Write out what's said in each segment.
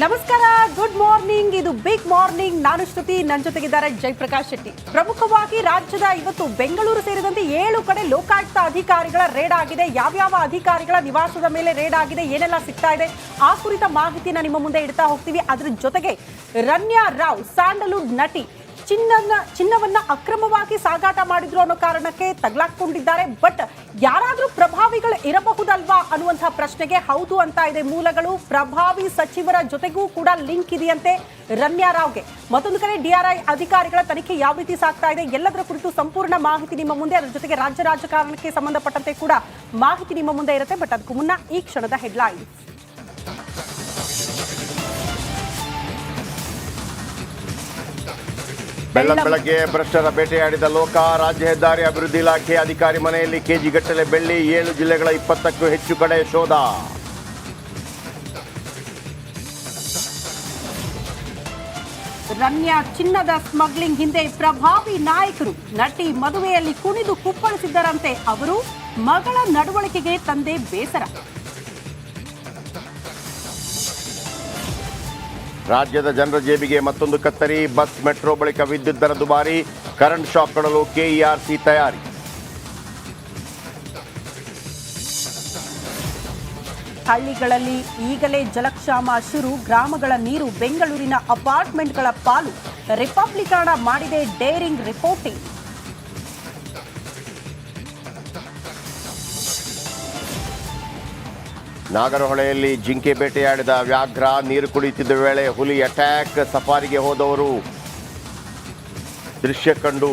ನಮಸ್ಕಾರ, good morning. ಇದು big morning. ನಾನು ಶ್ರುತಿ, ನನ್ನ ಜೊತೆಗಿದ್ದಾರೆ ಜಯಪ್ರಕಾಶ್ ಶೆಟ್ಟಿ. ಪ್ರಮುಖವಾಗಿ ರಾಜ್ಯದ ಇವತ್ತು ಬೆಂಗಳೂರು ಸೇರಿದಂತೆ 7 ಕಡೆ ಲೋಕಾಯುಕ್ತ ಅಧಿಕಾರಿಗಳ ರೇಡ್ ಆಗಿದೆ. ಯಾವ್ಯಾವ ಅಧಿಕಾರಿಗಳ ನಿವಾಸದ ಮೇಲೆ ರೇಡ್ ಆಗಿದೆ, ಏನೆಲ್ಲ ಸಿಗ್ತಾ ಇದೆ, ಆ ಕುರಿತ ಮಾಹಿತಿನ ನಿಮ್ಮ ಮುಂದೆ ಇಡ್ತಾ ಹೋಗ್ತೀವಿ. ಅದ್ರ ಜೊತೆಗೆ ರನ್ಯಾ ರಾವ್, ಸ್ಯಾಂಡಲ್ವುಡ್ ನಟಿ, ಚಿನ್ನವನ್ನ ಅಕ್ರಮವಾಗಿ ಸಾಗಾಟ ಮಾಡಿದ್ರು ಅನ್ನೋ ಕಾರಣಕ್ಕೆ ತಗಲಾಕೊಂಡಿದ್ದಾರೆ. ಬಟ್ ಯಾರಾದ್ರೂ ಪ್ರಭಾವಿಗಳು ಇರಬಹುದಲ್ವಾ ಅನ್ನುವಂತಹ ಪ್ರಶ್ನೆಗೆ ಹೌದು ಅಂತ ಇದೆ ಮೂಲಗಳು. ಪ್ರಭಾವಿ ಸಚಿವರ ಜೊತೆಗೂ ಕೂಡ ಲಿಂಕ್ ಇದೆಯಂತೆ ರನ್ಯಾ ರಾವ್ಗೆ. ಮತ್ತೊಂದು ಕಡೆ DRI ಅಧಿಕಾರಿಗಳ ತನಿಖೆ ಯಾವ ರೀತಿ ಸಾಗ್ತಾ ಇದೆ, ಎಲ್ಲದರ ಕುರಿತು ಸಂಪೂರ್ಣ ಮಾಹಿತಿ ನಿಮ್ಮ ಮುಂದೆ. ಅದರ ಜೊತೆಗೆ ರಾಜ್ಯ ರಾಜಕಾರಣಕ್ಕೆ ಸಂಬಂಧಪಟ್ಟಂತೆ ಕೂಡ ಮಾಹಿತಿ ನಿಮ್ಮ ಮುಂದೆ ಇರುತ್ತೆ. ಬಟ್ ಅದಕ್ಕೂ ಮುನ್ನ ಈ ಕ್ಷಣದ ಹೆಡ್ಲೈನ್ಸ್. ಬೆಳ್ಳಂಬೆಳಗ್ಗೆ ಭ್ರಷ್ಟರ ಬೇಟೆಯಾಡಿದ ಲೋಕ. ರಾಜ್ಯ ಹೆದ್ದಾರಿ ಅಭಿವೃದ್ಧಿ ಇಲಾಖೆ ಅಧಿಕಾರಿ ಮನೆಯಲ್ಲಿ ಕೆಜಿಗಟ್ಟಲೆ ಬೆಳ್ಳಿ. 7 ಜಿಲ್ಲೆಗಳ 20ಕ್ಕೂ ಹೆಚ್ಚು ಕಡೆ ಶೋಧ. ರನ್ಯಾ ಚಿನ್ನದ ಸ್ಮಗ್ಲಿಂಗ್ ಹಿಂದೆ ಪ್ರಭಾವಿ ನಾಯಕರು. ನಟಿ ಮದುವೆಯಲ್ಲಿ ಕುಣಿದು ಕುಪ್ಪಳಿಸಿದ್ದರಂತೆ ಅವರು. ಮಗಳ ನಡವಳಿಕೆಗೆ ತಂದೆ ಬೇಸರ. ರಾಜ್ಯದ ಜನರ ಜೇಬಿಗೆ ಮತ್ತೊಂದು ಕತ್ತರಿ. ಬಸ್, ಮೆಟ್ರೋ ಬಳಿಕ ವಿದ್ಯುತ್ ದರ ದುಬಾರಿ. ಕರೆಂಟ್ ಶಾಕ್ ಕೊಡಲು KERC ತಯಾರಿ. ಹಳ್ಳಿಗಳಲ್ಲಿ ಈಗಲೇ ಜಲಕ್ಷಾಮ ಶುರು. ಗ್ರಾಮಗಳ ನೀರು ಬೆಂಗಳೂರಿನ ಅಪಾರ್ಟ್ಮೆಂಟ್ಗಳ ಪಾಲು. ರಿಪಬ್ಲಿಕರಣ ಮಾಡಿದೆ ಡೇರಿಂಗ್ ರಿಪೋರ್ಟಿಂಗ್. ನಾಗರಹೊಳೆಯಲ್ಲಿ ಜಿಂಕೆ ಬೇಟೆಯಾಡಿದ ವ್ಯಾಘ್ರ. ನೀರು ಕುಡಿಯುತ್ತಿದ್ದ ವೇಳೆ ಹುಲಿ ಅಟ್ಯಾಕ್. ಸಫಾರಿಗೆ ಹೋದವರು ದೃಶ್ಯ ಕಂಡು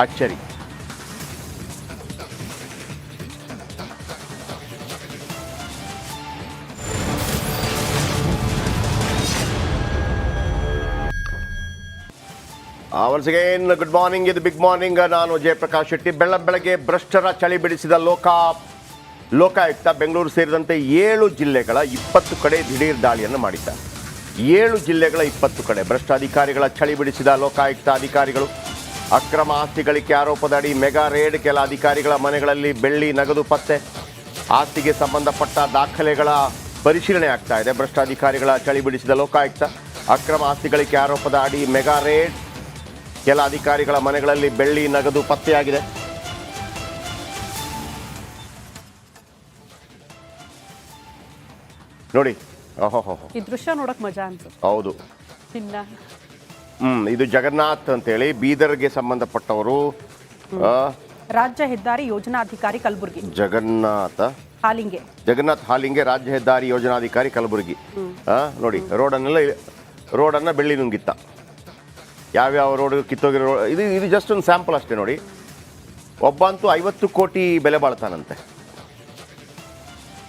ಅಚ್ಚರಿ. Once again good morning. ಇದು ಬಿಗ್ ಮಾರ್ನಿಂಗ್. ನಾನು ಜಯಪ್ರಕಾಶ್ ಶೆಟ್ಟಿ. ಬೆಳಗ್ಗೆ ಭ್ರಷ್ಟರ ಚಳಿ ಬಿಡಿಸಿದ ಲೋಕಾಯುಕ್ತ ಬೆಂಗಳೂರು ಸೇರಿದಂತೆ 7 ಜಿಲ್ಲೆಗಳ 20 ಕಡೆ ದಿಢೀರ್ ದಾಳಿಯನ್ನು ಮಾಡಿದ್ದಾರೆ. 7 ಜಿಲ್ಲೆಗಳ 20 ಕಡೆ ಭ್ರಷ್ಟ ಅಧಿಕಾರಿಗಳ ಚಳಿ ಬಿಡಿಸಿದ ಲೋಕಾಯುಕ್ತ ಅಧಿಕಾರಿಗಳು. ಅಕ್ರಮ ಆಸ್ತಿ ಗಳಿಕೆ ಆರೋಪದಡಿ ಮೆಗಾ ರೇಡ್. ಕೆಲ ಅಧಿಕಾರಿಗಳ ಮನೆಗಳಲ್ಲಿ ಬೆಳ್ಳಿ, ನಗದು ಪತ್ತೆ. ಆಸ್ತಿಗೆ ಸಂಬಂಧಪಟ್ಟ ದಾಖಲೆಗಳ ಪರಿಶೀಲನೆ ಆಗ್ತಾ ಇದೆ. ಭ್ರಷ್ಟ ಅಧಿಕಾರಿಗಳ ಚಳಿ ಬಿಡಿಸಿದ ಲೋಕಾಯುಕ್ತ. ಅಕ್ರಮ ಆಸ್ತಿ ಗಳಿಕೆ ಆರೋಪದ ಅಡಿ ಮೆಗಾ ರೇಡ್. ಕೆಲ ಅಧಿಕಾರಿಗಳ ಮನೆಗಳಲ್ಲಿ ಬೆಳ್ಳಿ, ನಗದು ಪತ್ತೆಯಾಗಿದೆ. ನೋಡಿ, ಈ ದೃಶ್ಯ ನೋಡಕ್ ಮಜಾ ಅನ್ಸುತ್ತೆ. ಹೌದು, ಚಿನ್ನ. ಇದು ಜಗನ್ನಾಥ್ ಅಂತೇಳಿ ಬೀದರ್ಗೆ ಸಂಬಂಧಪಟ್ಟವರು. ರಾಜ್ಯ ಹೆದ್ದಾರಿ ಯೋಜನಾಧಿಕಾರಿ ಕಲಬುರಗಿ. ಜಗನ್ನಾಥ್ ಹಾಲಿಂಗೆ ರಾಜ್ಯ ಹೆದ್ದಾರಿ ಯೋಜನಾಧಿಕಾರಿ ಕಲಬುರಗಿ. ನೋಡಿ, ರೋಡನ್ನ ಬೆಳ್ಳಿ ನುಂಗಿತ್ತ. ಯಾವ್ಯಾವ ರೋಡ್ ಕಿತ್ತೋಗಿರೋ ಇದು ಜಸ್ಟ್ ಒಂದು ಸ್ಯಾಂಪಲ್ ಅಷ್ಟೇ. ನೋಡಿ, ಒಬ್ಬಂತೂ 50 ಕೋಟಿ ಬೆಲೆ ಬಾಳ್ತಾನಂತೆ.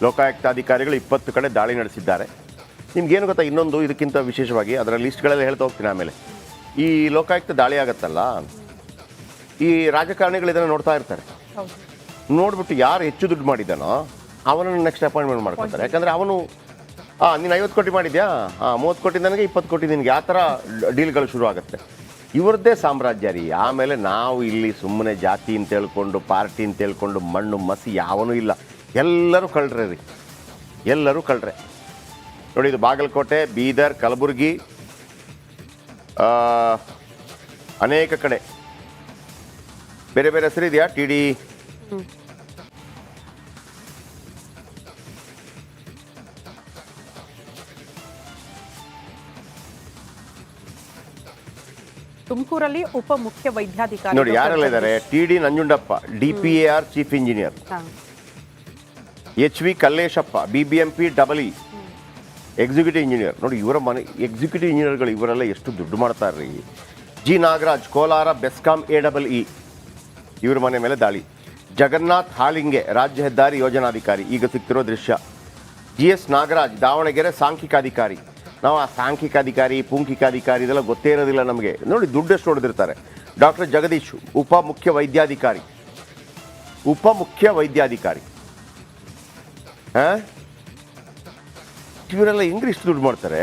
ಲೋಕಾಯುಕ್ತ ಅಧಿಕಾರಿಗಳು 20 ಕಡೆ ದಾಳಿ ನಡೆಸಿದ್ದಾರೆ. ನಿಮ್ಗೇನು ಗೊತ್ತಾ, ಇನ್ನೊಂದು ಇದಕ್ಕಿಂತ ವಿಶೇಷವಾಗಿ ಅದರ ಲಿಸ್ಟ್ಗಳೆಲ್ಲ ಹೇಳ್ತಾ ಹೋಗ್ತೀನಿ ಆಮೇಲೆ. ಈ ಲೋಕಾಯುಕ್ತ ದಾಳಿ ಆಗತ್ತಲ್ಲ, ಈ ರಾಜಕಾರಣಿಗಳು ಇದನ್ನು ನೋಡ್ತಾ ಇರ್ತಾರೆ. ನೋಡ್ಬಿಟ್ಟು ಯಾರು ಹೆಚ್ಚು ದುಡ್ಡು ಮಾಡಿದ್ದಾನೋ ಅವನನ್ನು ನೆಕ್ಸ್ಟ್ ಅಪಾಯಿಂಟ್ಮೆಂಟ್ ಮಾಡ್ಕೊತಾರೆ. ಯಾಕಂದರೆ ಅವನು ನೀನು 50 ಕೋಟಿ ಮಾಡಿದ್ಯಾ, 30 ಕೋಟಿ ನನಗೆ, 20 ಕೋಟಿ ನಿನಗೆ, ಆ ಥರ ಡೀಲ್ಗಳು ಶುರು ಆಗುತ್ತೆ. ಇವ್ರದ್ದೇ ಸಾಮ್ರಾಜ್ಯ ರೀ. ಆಮೇಲೆ ನಾವು ಇಲ್ಲಿ ಸುಮ್ಮನೆ ಜಾತಿ ಅಂತ ಹೇಳ್ಕೊಂಡು, ಪಾರ್ಟಿ ಅಂತ ಹೇಳ್ಕೊಂಡು ಮಣ್ಣು ಮಸಿ ಯಾವನೂ ಇಲ್ಲ. ಎಲ್ಲರೂ ಕಳ್ರೆ ರೀ, ಎಲ್ಲರೂ ಕಳ್ರೆ. ನೋಡಿ, ಇದು ಬಾಗಲಕೋಟೆ, ಬೀದರ್, ಕಲಬುರಗಿ, ಅನೇಕ ಕಡೆ ಬೇರೆ ಬೇರೆ ಹೆಸರು ಇದೆಯಾ. TD ತುಮಕೂರಲ್ಲಿ ಉಪ ಮುಖ್ಯ ವೈದ್ಯಾಧಿಕಾರಿ ನೋಡಿ ಯಾರೆಲ್ಲ ಇದ್ದಾರೆ. TD Nanjundappa, DPAR chief engineer. HV Kalleshappa, BBMP EE executive engineer. ನೋಡಿ, ಇವರ ಮನೆ ಎಕ್ಸಿಕ್ಯೂಟಿವ್ ಇಂಜಿನಿಯರ್ಗಳು ಇವರೆಲ್ಲ ಎಷ್ಟು ದುಡ್ಡು ಮಾಡ್ತಾರೆ ರೀ. G ನಾಗರಾಜ್, ಕೋಲಾರ ಬೆಸ್ಕಾಂ AEE, ಇವ್ರ ಮನೆ ಮೇಲೆ ದಾಳಿ. ಜಗನ್ನಾಥ್ ಹಾಲಿಂಗೆ, ರಾಜ್ಯ ಹೆದ್ದಾರಿ ಯೋಜನಾಧಿಕಾರಿ, ಈಗ ಸಿಗ್ತಿರೋ ದೃಶ್ಯ. GS ನಾಗರಾಜ್, ದಾವಣಗೆರೆ ಸಾಂಖ್ಯಿಕಾಧಿಕಾರಿ. ನಾವು ಆ ಸಾಂಖ್ಯಿಕಾಧಿಕಾರಿ, ಪುಂಖಿಕಾಧಿಕಾರಿ ಇದೆಲ್ಲ ಗೊತ್ತೇ ಇರೋದಿಲ್ಲ ನಮಗೆ. ನೋಡಿ, ದುಡ್ಡೆಷ್ಟು ಹೊಡೆದಿರ್ತಾರೆ. ಡಾಕ್ಟರ್ ಜಗದೀಶ್, ಉಪ ಮುಖ್ಯ ವೈದ್ಯಾಧಿಕಾರಿ. ಇವರೆಲ್ಲ ಇಂಗ್ಲೀಷ್ ದುಡ್ಡು ಮಾಡ್ತಾರೆ.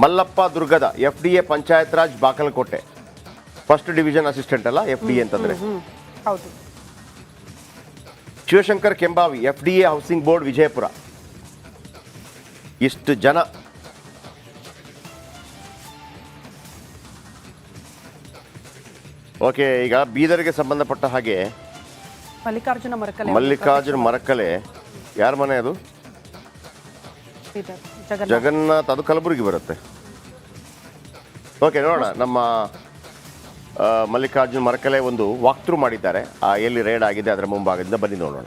Mallappa Durgada, FDA panchayat raj Bagalkote, first division assistant ಅಲ್ಲ FDA ಅಂತಂದ್ರೆ. Shivashankar Kembhavi, FDA housing board Vijayapura. ಇಷ್ಟು ಜನ ಓಕೆ, ಈಗ ಬೀದರ್ಗೆ ಸಂಬಂಧಪಟ್ಟ ಹಾಗೆ ಮಲ್ಲಿಕಾರ್ಜುನ ಮರಕಲೆ ಯಾರ ಮನೆ ಅದು? ಜಗನ್ನಾಥ್, ಅದು ಕಲಬುರಗಿ ಬರುತ್ತೆ. ಓಕೆ, ನೋಡೋಣ. ನಮ್ಮ ಮಲ್ಲಿಕಾರ್ಜುನ ಮರಕಲೆ ಒಂದು ವಾಕ್ ಥ್ರೂ ಮಾಡಿದ್ದಾರೆ, ಎಲ್ಲಿ ರೇಡ್ ಆಗಿದೆ ಅದರ ಮುಂಭಾಗದಿಂದ ಬನ್ನಿ ನೋಡೋಣ.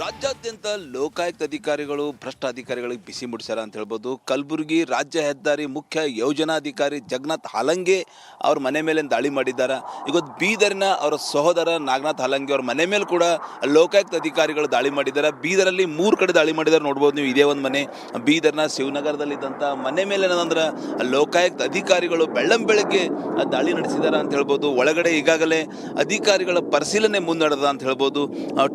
ರಾಜ್ಯಾದ್ಯಂತ ಲೋಕಾಯುಕ್ತ ಅಧಿಕಾರಿಗಳು ಭ್ರಷ್ಟ ಅಧಿಕಾರಿಗಳಿಗೆ ಬಿಸಿ ಮುಡಿಸ್ಯಾರ ಅಂತ ಹೇಳ್ಬೋದು. ಕಲಬುರಗಿ ರಾಜ್ಯ ಹೆದ್ದಾರಿ ಮುಖ್ಯ ಯೋಜನಾಧಿಕಾರಿ ಜಗನ್ನಾಥ್ ಹಾಲಂಗೆ ಅವ್ರ ಮನೆ ಮೇಲೆ ದಾಳಿ ಮಾಡಿದ್ದಾರೆ. ಇವತ್ತು ಬೀದರ್ನ ಅವರ ಸಹೋದರ ನಾಗನಾಥ್ ಹಾಲಂಗೆ ಅವ್ರ ಮನೆ ಮೇಲೆ ಕೂಡ ಲೋಕಾಯುಕ್ತ ಅಧಿಕಾರಿಗಳು ದಾಳಿ ಮಾಡಿದ್ದಾರೆ. ಬೀದರಲ್ಲಿ 3 ಕಡೆ ದಾಳಿ ಮಾಡಿದ್ದಾರೆ, ನೋಡ್ಬೋದು ನೀವು. ಇದೇ ಒಂದು ಮನೆ ಬೀದರ್ನ ಶಿವನಗರದಲ್ಲಿದ್ದಂಥ ಮನೆ ಮೇಲೆ ಏನಂದ್ರೆ ಲೋಕಾಯುಕ್ತ ಅಧಿಕಾರಿಗಳು ಬೆಳ್ಳಂಬೆಳಗ್ಗೆ ದಾಳಿ ನಡೆಸಿದ್ದಾರೆ ಅಂತ ಹೇಳ್ಬೋದು. ಒಳಗಡೆ ಈಗಾಗಲೇ ಅಧಿಕಾರಿಗಳ ಪರಿಶೀಲನೆ ಮುನ್ನಡೆದ ಅಂತ ಹೇಳ್ಬೋದು.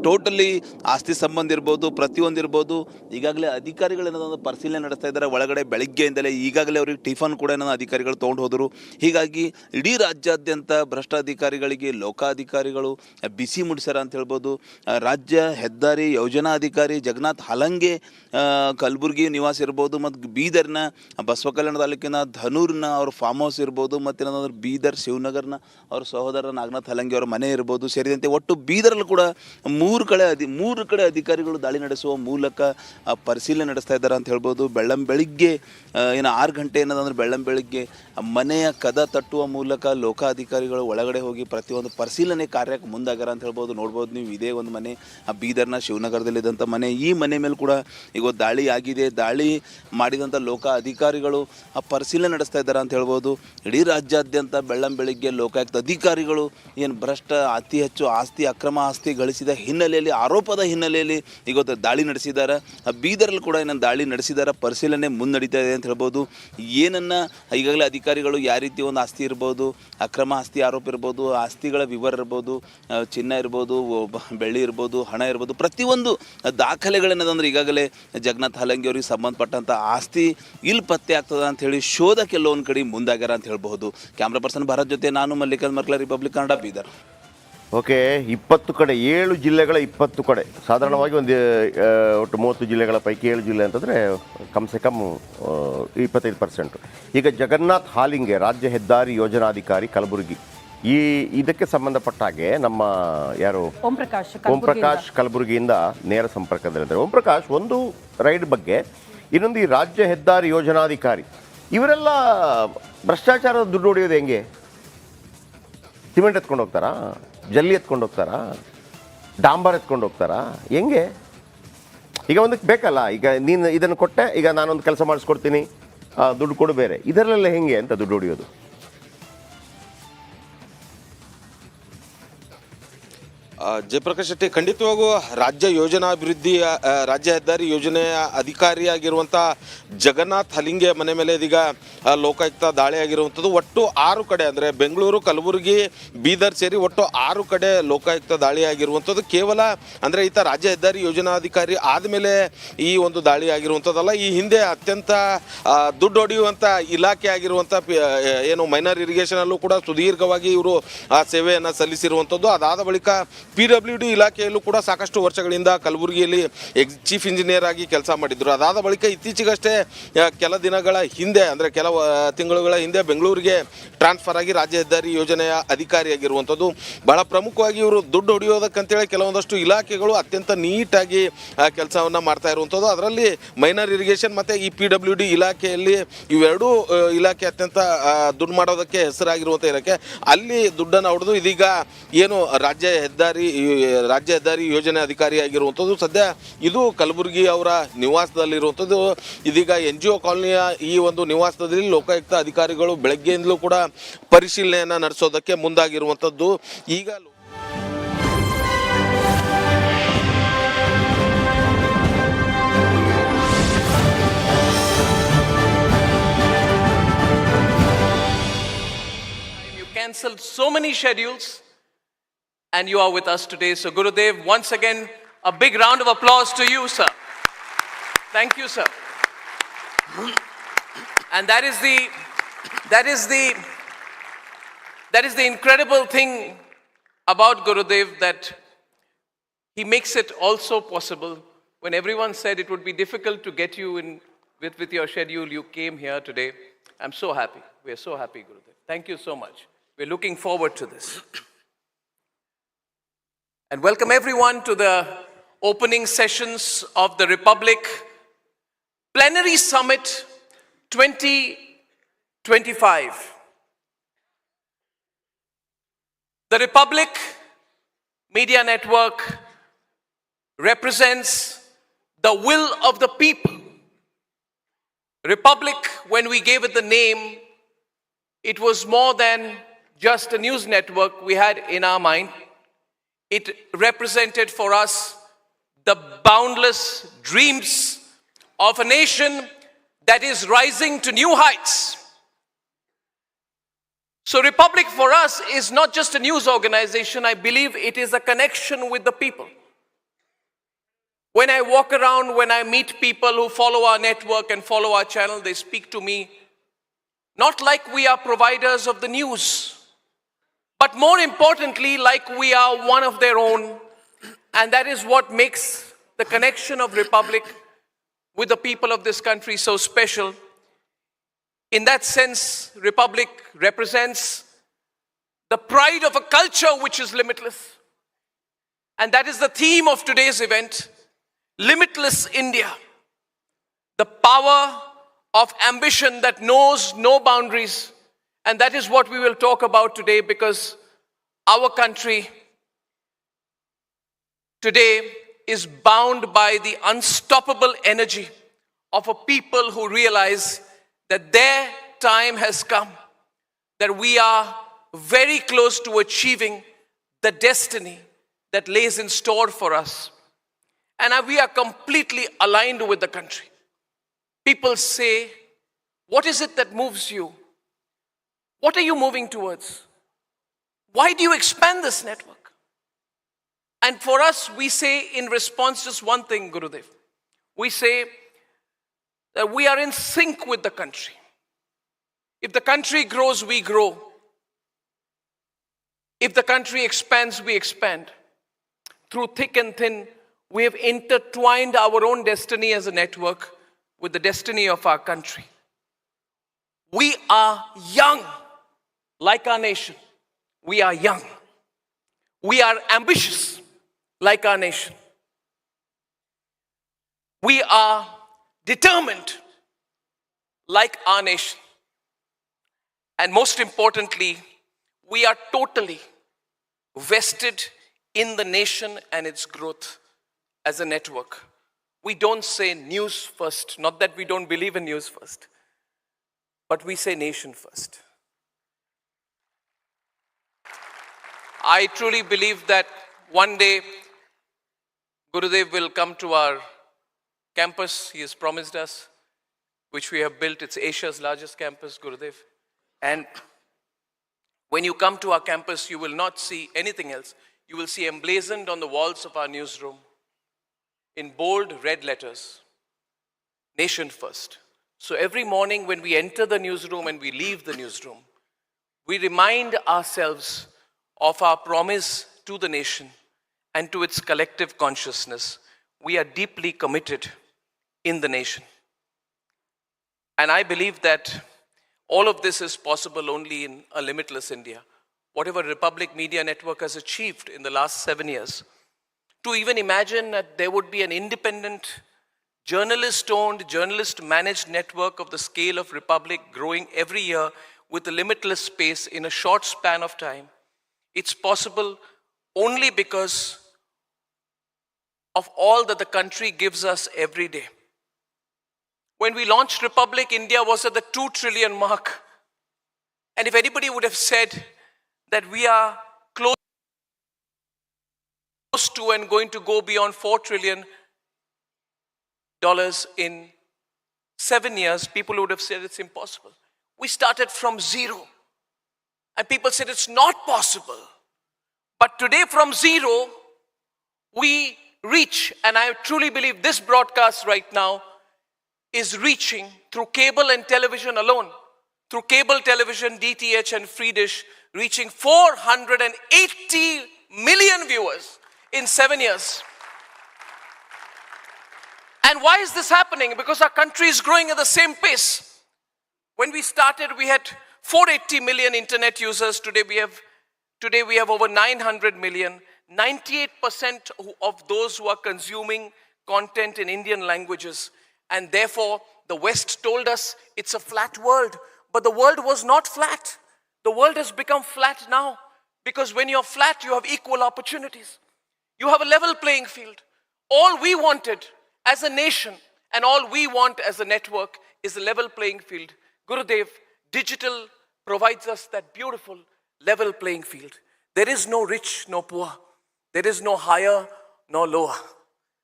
ಟೋಟಲಿ ಆಸ್ತಿ ಸಂಬಂಧ ಇರ್ಬೋದು, ಪ್ರತಿಯೊಂದು ಇರ್ಬೋದು, ಈಗಾಗಲೇ ಅಧಿಕಾರಿಗಳು ಏನೋ ಪರಿಶೀಲನೆ ನಡೆಸ್ತಾ ಇದ್ದಾರೆ. ಒಳಗಡೆ ಬೆಳಿಗ್ಗೆಯಿಂದಲೇ ಈಗಾಗಲೇ ಅವ್ರಿಗೆ ಟಿಫನ್ ಕೂಡ ಏನೋ ಅಧಿಕಾರಿಗಳು ತೊಗೊಂಡು ಹೋದರು. ಹೀಗಾಗಿ ಇಡೀ ರಾಜ್ಯಾದ್ಯಂತ ಭ್ರಷ್ಟಾಧಿಕಾರಿಗಳಿಗೆ ಲೋಕಾಧಿಕಾರಿಗಳು ಬಿಸಿ ಮುಡಿಸ್ಯಾರ ಅಂತ ಹೇಳ್ಬೋದು. ರಾಜ್ಯ ಹೆದ್ದಾರಿ ಯೋಜನಾಧಿಕಾರಿ ಜಗನ್ನಾಥ್ ಹಾಲಂಗೆ ಕಲಬುರಗಿ ನಿವಾಸ ಇರ್ಬೋದು, ಮತ್ತು ಬೀದರ್ನ ಬಸವ ಕಲ್ಯಾಣ ತಾಲೂಕಿನ ಧನೂರ್ನ ಅವ್ರ ಫಾರ್ಮ್ ಹೌಸ್ ಇರ್ಬೋದು, ಮತ್ತೇನಾದ್ರು ಬೀದರ್ ಶಿವನಗರ್ನ ಅವ್ರ ಸಹೋದರ ನಾಗನಾಥ್ ಹಾಲಂಗೆ ಅವ್ರ ಮನೆ ಇರ್ಬೋದು ಸೇರಿದಂತೆ ಒಟ್ಟು ಬೀದರಲ್ಲಿ ಕೂಡ 3 ಕಡೆ ಅಧಿಕಾರಿಗಳು ದಾಳಿ ನಡೆಸುವ ಮೂಲಕ ಪರಿಶೀಲನೆ ನಡೆಸ್ತಾ ಇದ್ದಾರೆ ಅಂತ ಹೇಳ್ಬೋದು. ಬೆಳ್ಳಂಬೆಳಿಗ್ಗೆ 6 ಗಂಟೆ ಏನದಂದ್ರೆ ಬೆಳ್ಳಂಬೆಳಿಗ್ಗೆ ಮನೆಯ ಕದ ತಟ್ಟುವ ಮೂಲಕ ಲೋಕಾಧಿಕಾರಿಗಳು ಒಳಗಡೆ ಹೋಗಿ ಪ್ರತಿಯೊಂದು ಪರಿಶೀಲನೆ ಕಾರ್ಯಕ್ಕೆ ಮುಂದಾಗ್ಯಾರ ಅಂತ ಹೇಳ್ಬೋದು. ನೋಡ್ಬೋದು ನೀವು, ಇದೇ ಒಂದು ಮನೆ ಬೀದರ್ನ ಶಿವನಗರದಲ್ಲಿದ್ದಂಥ ಮನೆ. ಈ ಮನೆ ಮೇಲೆ ಕೂಡ ಈಗ ದಾಳಿ ಆಗಿದೆ. ದಾಳಿ ಮಾಡಿದಂಥ ಲೋಕ ಅಧಿಕಾರಿಗಳು ಪರಿಶೀಲನೆ ನಡೆಸ್ತಾ ಇದ್ದಾರೆ ಅಂತ ಹೇಳ್ಬೋದು. ಇಡೀ ರಾಜ್ಯಾದ್ಯಂತ ಬೆಳ್ಳಂಬೆಳಿಗ್ಗೆ ಲೋಕಾಯುಕ್ತ ಅಧಿಕಾರಿಗಳು ಏನು ಭ್ರಷ್ಟ ಅತಿ ಹೆಚ್ಚು ಅಕ್ರಮ ಆಸ್ತಿ ಗಳಿಸಿದ ಹಿನ್ನೆಲೆಯಲ್ಲಿ, ಆರೋಪದ ಹಿನ್ನೆಲೆಯಲ್ಲಿ ಇವತ್ತು ದಾಳಿ ನಡೆಸಿದ್ದಾರೆ. ಬೀದರಲ್ಲಿ ಕೂಡ ಏನನ್ನು ದಾಳಿ ನಡೆಸಿದ್ದಾರೆ. ಪರಿಶೀಲನೆ ಮುನ್ನಡೀತಾ ಇದೆ ಅಂತ ಹೇಳ್ಬೋದು. ಏನನ್ನು ಈಗಾಗಲೇ ಅಧಿಕಾರಿಗಳು ಯಾವ ರೀತಿ ಒಂದು ಆಸ್ತಿ ಇರ್ಬೋದು, ಅಕ್ರಮ ಆಸ್ತಿ ಆರೋಪ ಇರ್ಬೋದು, ಆಸ್ತಿಗಳ ವಿವರ ಇರ್ಬೋದು, ಚಿನ್ನ ಇರ್ಬೋದು, ಬೆಳ್ಳಿ ಇರ್ಬೋದು, ಹಣ ಇರ್ಬೋದು, ಪ್ರತಿಯೊಂದು ದಾಖಲೆಗಳೇನದಂದ್ರೆ ಈಗಾಗಲೇ ಜಗನ್ನಾಥ್ ಹಾಲಂಗಿ ಅವ್ರಿಗೆ ಸಂಬಂಧಪಟ್ಟಂಥ ಆಸ್ತಿ ಇಲ್ಲಿ ಪತ್ತೆ ಆಗ್ತದ ಅಂತ ಹೇಳಿ ಶೋಧ ಕೆಲವೊಂದು ಕಡೆ ಮುಂದಾಗ್ಯಾರ ಅಂತ ಹೇಳ್ಬಹುದು. ಕ್ಯಾಮ್ರಾ ಪರ್ಸನ್ ಭಾರತ್ ಜೊತೆ ನಾನು ಮಲ್ಲಿಕಾರ್ಜುನ ಮರಕಲೆ, ರಿಪಬ್ಲಿಕ್ ಕನ್ನಡ, ಬೀದರ್. ಓಕೆ, 20 ಕಡೆ 7 ಜಿಲ್ಲೆಗಳ 20 ಕಡೆ ಸಾಧಾರಣವಾಗಿ ಒಂದು ಒಟ್ಟು 30 ಜಿಲ್ಲೆಗಳ ಪೈಕಿ 7 ಜಿಲ್ಲೆ ಅಂತಂದರೆ ಕಮ್ಸೆ ಕಮ್ 25%. ಈಗ ಜಗನ್ನಾಥ್ ಹಾಲಿಂಗೆ ರಾಜ್ಯ ಹೆದ್ದಾರಿ ಯೋಜನಾಧಿಕಾರಿ ಕಲಬುರಗಿ, ಇದಕ್ಕೆ ಸಂಬಂಧಪಟ್ಟ ಹಾಗೆ ನಮ್ಮ ಯಾರು ಓಂ ಪ್ರಕಾಶ್ ಕಲಬುರಗಿಯಿಂದ ನೇರ ಸಂಪರ್ಕದಲ್ಲಿದ್ದಾರೆ. ಓಂ ಪ್ರಕಾಶ್, ಒಂದು ರೈಡ್ ಬಗ್ಗೆ, ಇನ್ನೊಂದು ಈ ರಾಜ್ಯ ಹೆದ್ದಾರಿ ಯೋಜನಾಧಿಕಾರಿ, ಇವರೆಲ್ಲ ಭ್ರಷ್ಟಾಚಾರದ ದುಡ್ಡು ಹೊಡೆಯೋದು ಹೆಂಗೆ? ಸಿಮೆಂಟ್ ಎತ್ಕೊಂಡು ಹೋಗ್ತಾರಾ? ಜಲ್ಲಿ ಎತ್ಕೊಂಡು ಹೋಗ್ತಾರಾ? ಡಾಂಬರ್ ಎತ್ಕೊಂಡು ಹೋಗ್ತಾರಾ? ಹೆಂಗೆ? ಈಗ ಒಂದಕ್ಕೆ ಬೇಕಲ್ಲ, ಈಗ ನೀನು ಇದನ್ನು ಕೊಟ್ಟೆ, ಈಗ ನಾನೊಂದು ಕೆಲಸ ಮಾಡಿಸ್ಕೊಡ್ತೀನಿ, ದುಡ್ಡು ಕೊಡು ಬೇರೆ, ಇದರಲ್ಲೆಲ್ಲ ಹೆಂಗೆ ಅಂತ ದುಡ್ಡು ಹೊಡೆಯೋದು? ಜಯಪ್ರಕಾಶ್ ಶೆಟ್ಟಿ, ಖಂಡಿತವಾಗೂ ರಾಜ್ಯ ಹೆದ್ದಾರಿ ಯೋಜನೆಯ ಅಧಿಕಾರಿಯಾಗಿರುವಂಥ ಜಗನ್ನಾಥ್ ಹಲಿಂಗೆ ಮನೆ ಮೇಲೆ ಇದೀಗ ಲೋಕಾಯುಕ್ತ ದಾಳಿ ಆಗಿರುವಂಥದ್ದು. ಒಟ್ಟು 6 ಕಡೆ ಅಂದರೆ ಬೆಂಗಳೂರು, ಕಲಬುರಗಿ, ಬೀದರ್ ಸೇರಿ ಒಟ್ಟು 6 ಕಡೆ ಲೋಕಾಯುಕ್ತ ದಾಳಿ ಆಗಿರುವಂಥದ್ದು. ಕೇವಲ ಅಂದರೆ ಈತ ರಾಜ್ಯ ಹೆದ್ದಾರಿ ಯೋಜನಾಧಿಕಾರಿ ಆದಮೇಲೆ ಈ ಒಂದು ದಾಳಿ ಆಗಿರುವಂಥದ್ದಲ್ಲ. ಈ ಹಿಂದೆ ಅತ್ಯಂತ ದುಡ್ಡು ಹೊಡೆಯುವಂಥ ಇಲಾಖೆ ಆಗಿರುವಂಥ ಏನು ಮೈನರ್ ಇರಿಗೇಷನಲ್ಲೂ ಕೂಡ ಸುದೀರ್ಘವಾಗಿ ಇವರು ಸೇವೆಯನ್ನು ಸಲ್ಲಿಸಿರುವಂಥದ್ದು. ಅದಾದ ಬಳಿಕ PWD ಇಲಾಖೆಯಲ್ಲೂ ಕೂಡ ಸಾಕಷ್ಟು ವರ್ಷಗಳಿಂದ ಕಲಬುರಗಿಯಲ್ಲಿ ಚೀಫ್ ಇಂಜಿನಿಯರ್ ಆಗಿ ಕೆಲಸ ಮಾಡಿದ್ರು. ಅದಾದ ಬಳಿಕ ಇತ್ತೀಚೆಗಷ್ಟೇ ಕೆಲ ದಿನಗಳ ಹಿಂದೆ ಅಂದರೆ ಕೆಲವು ತಿಂಗಳುಗಳ ಹಿಂದೆ ಬೆಂಗಳೂರಿಗೆ ಟ್ರಾನ್ಸ್ಫರ್ ಆಗಿ ರಾಜ್ಯ ಹೆದ್ದಾರಿ ಯೋಜನೆಯ ಅಧಿಕಾರಿಯಾಗಿರುವಂಥದ್ದು. ಬಹಳ ಪ್ರಮುಖವಾಗಿ ಇವರು ದುಡ್ಡು ಹೊಡೆಯೋದಕ್ಕಂತೇಳಿ ಕೆಲವೊಂದಷ್ಟು ಇಲಾಖೆಗಳು ಅತ್ಯಂತ ನೀಟಾಗಿ ಕೆಲಸವನ್ನು ಮಾಡ್ತಾ ಇರುವಂಥದ್ದು. ಅದರಲ್ಲಿ ಮೈನರ್ ಇರಿಗೇಷನ್ ಮತ್ತು ಈ PWD ಇಲಾಖೆಯಲ್ಲಿ ಇವೆರಡೂ ಇಲಾಖೆ ಅತ್ಯಂತ ದುಡ್ಡು ಮಾಡೋದಕ್ಕೆ ಹೆಸರಾಗಿರುವಂಥ ಇಲಾಖೆ. ಅಲ್ಲಿ ದುಡ್ಡನ್ನು ಹೊಡೆದು ಇದೀಗ ಏನು ರಾಜ್ಯ ಹೆದ್ದಾರಿ ಯೋಜನೆ ಅಧಿಕಾರಿಯಾಗಿರುವಂಥದ್ದು. ಸದ್ಯ ಇದು ಕಲಬುರಗಿ ಅವರ ನಿವಾಸದಲ್ಲಿರುವಂಥದ್ದು. ಇದೀಗ NGO ಕಾಲೋನಿಯ ಈ ಒಂದು ನಿವಾಸದಲ್ಲಿ ಲೋಕಾಯುಕ್ತ ಅಧಿಕಾರಿಗಳು ಬೆಳಗ್ಗೆಯಿಂದಲೂ ಕೂಡ ಪರಿಶೀಲನೆಯನ್ನು ನಡೆಸೋದಕ್ಕೆ ಮುಂದಾಗಿರುವಂಥದ್ದು. ಈಗ you cancelled so many schedules and you are with us today. So Gurudev, once again, a big round of applause to you, sir. Thank you, sir. And that is the incredible thing about Gurudev, that he makes it also possible. When everyone said it would be difficult to get you in with your schedule, you came here today. I'm so happy. We are so happy, Gurudev. Thank you so much. We're looking forward to this. And welcome everyone to the opening sessions of the Republic Plenary Summit 2025. The Republic Media Network represents the will of the people. Republic, when we gave it the name, it was more than just a news network we had in our mind. It represented for us the boundless dreams of a nation that is rising to new heights. So Republic for us is not just a news organization. I believe it is a connection with the people. When I walk around, when I meet people who follow our network and follow our channel, they speak to me not like we are providers of the news, but more importantly, like we are one of their own. And that is what makes the connection of Republic with the people of this country so special. In that sense, Republic represents the pride of a culture which is limitless. And that is the theme of today's event, Limitless India. The power of ambition that knows no boundaries. And that is what we will talk about today, because our country today is bound by the unstoppable energy of a people who realize that their time has come, that we are very close to achieving the destiny that lays in store for us. And we are completely aligned with the country. People say, what is it that moves you? What are you moving towards? Why do you expand this network? And for us, we say in response just one thing, Gurudev. We say that we are in sync with the country. If the country grows, we grow. If the country expands, we expand. Through thick and thin, we have intertwined our own destiny as a network with the destiny of our country. We are young, like our nation. We are young. We are ambitious, like our nation. We are determined, like our nation. And most importantly, we are totally vested in the nation and its growth as a network. We don't say news first, not that we don't believe in news first, but we say nation first. I truly believe that one day Gurudev will come to our campus. He has promised us, which we have built. It's Asia's largest campus, Gurudev. And when you come to our campus, you will not see anything else. You will see emblazoned on the walls of our newsroom in bold red letters, nation first. So every morning when we enter the newsroom and we leave the newsroom, we remind ourselves of our promise to the nation and to its collective consciousness. We are deeply committed in the nation. And I believe that all of this is possible only in a limitless India. Whatever Republic Media Network has achieved in the last 7 years, to even imagine that there would be an independent, journalist-owned, journalist-managed network of the scale of Republic growing every year with a limitless space in a short span of time. It's possible only because of all that the country gives us every day. When we launched Republic, India was at the 2 trillion mark. And if anybody would have said that we are close to and going to go beyond $4 trillion in 7 years, people would have said it's impossible. We started from zero. And people said it's not possible. But today from zero, we reach, and I truly believe this broadcast right now is reaching through cable and television alone, through cable television, DTH and free dish, reaching 480 million viewers in 7 years. And why is this happening? Because our country is growing at the same pace. When we started, we had 480 million internet users. Today we have over 900 million. 98% of those who are consuming content in Indian languages. And therefore, the West told us it's a flat world. But the world was not flat. The world has become flat now. Because when you're flat, you have equal opportunities. You have a level playing field. All we wanted as a nation and all we want as a network is a level playing field. Gurudev, digital provides us that beautiful level playing field. There is no rich, no poor. There is no higher, no lower.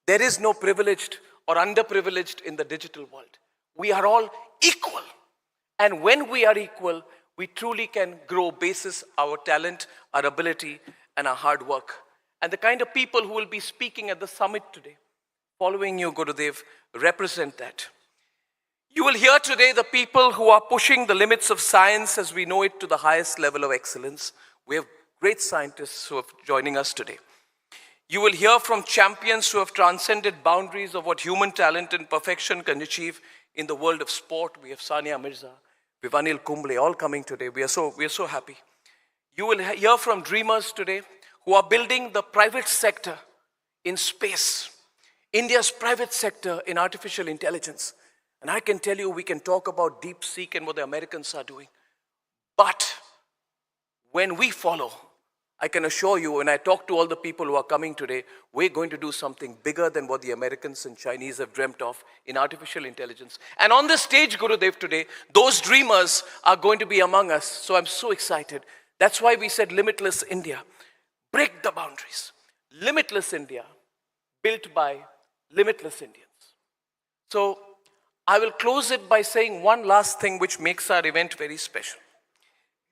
There is no privileged or underprivileged in the digital world. We are all equal. And when we are equal, we truly can grow basis our talent, our ability, and our hard work. And the kind of people who will be speaking at the summit today, following you, Gurudev, represent that. You will hear today the people who are pushing the limits of science as we know it to the highest level of excellence. We have great scientists who are joining us today. You will hear from champions who have transcended boundaries of what human talent and perfection can achieve in the world of sport. We have Sania Mirza, we have Anil Kumble, all coming today. We are so happy. You will hear from dreamers today who are building the private sector in space, India's private sector in artificial intelligence. And I can tell you, we can talk about DeepSeek and what the Americans are doing. But when we follow, I can assure you, when I talk to all the people who are coming today, we're going to do something bigger than what the Americans and Chinese have dreamt of in artificial intelligence. And on this stage, Gurudev, today, those dreamers are going to be among us. So I'm so excited. That's why we said Limitless India. Break the boundaries. Limitless India, built by limitless Indians. So I will close it by saying one last thing which makes our event very special.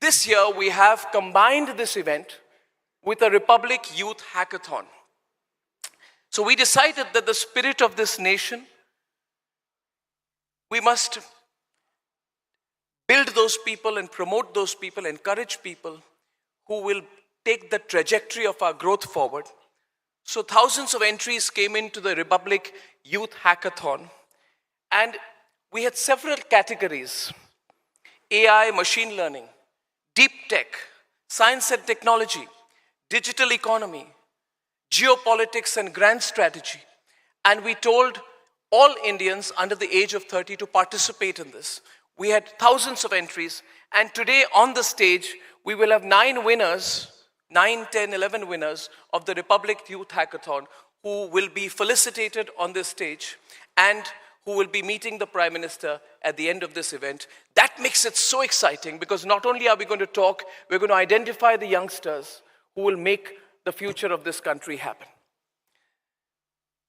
This year, we have combined this event with a Republic Youth Hackathon. So we decided that the spirit of this nation, we must build those people and promote those people, encourage people who will take the trajectory of our growth forward. So thousands of entries came into the Republic Youth Hackathon, and we had several categories: AI, machine learning, deep tech, science and technology, digital economy, geopolitics and grand strategy. And we told all Indians under the age of 30 to participate in this. We had thousands of entries, and today on the stage, we will have 9 winners, 9, 10, 11 winners of the Republic Youth Hackathon who will be felicitated on this stage and who will be meeting the Prime Minister at the end of this event. That makes it so exciting because not only are we going to talk, we're going to identify the youngsters who will make the future of this country happen.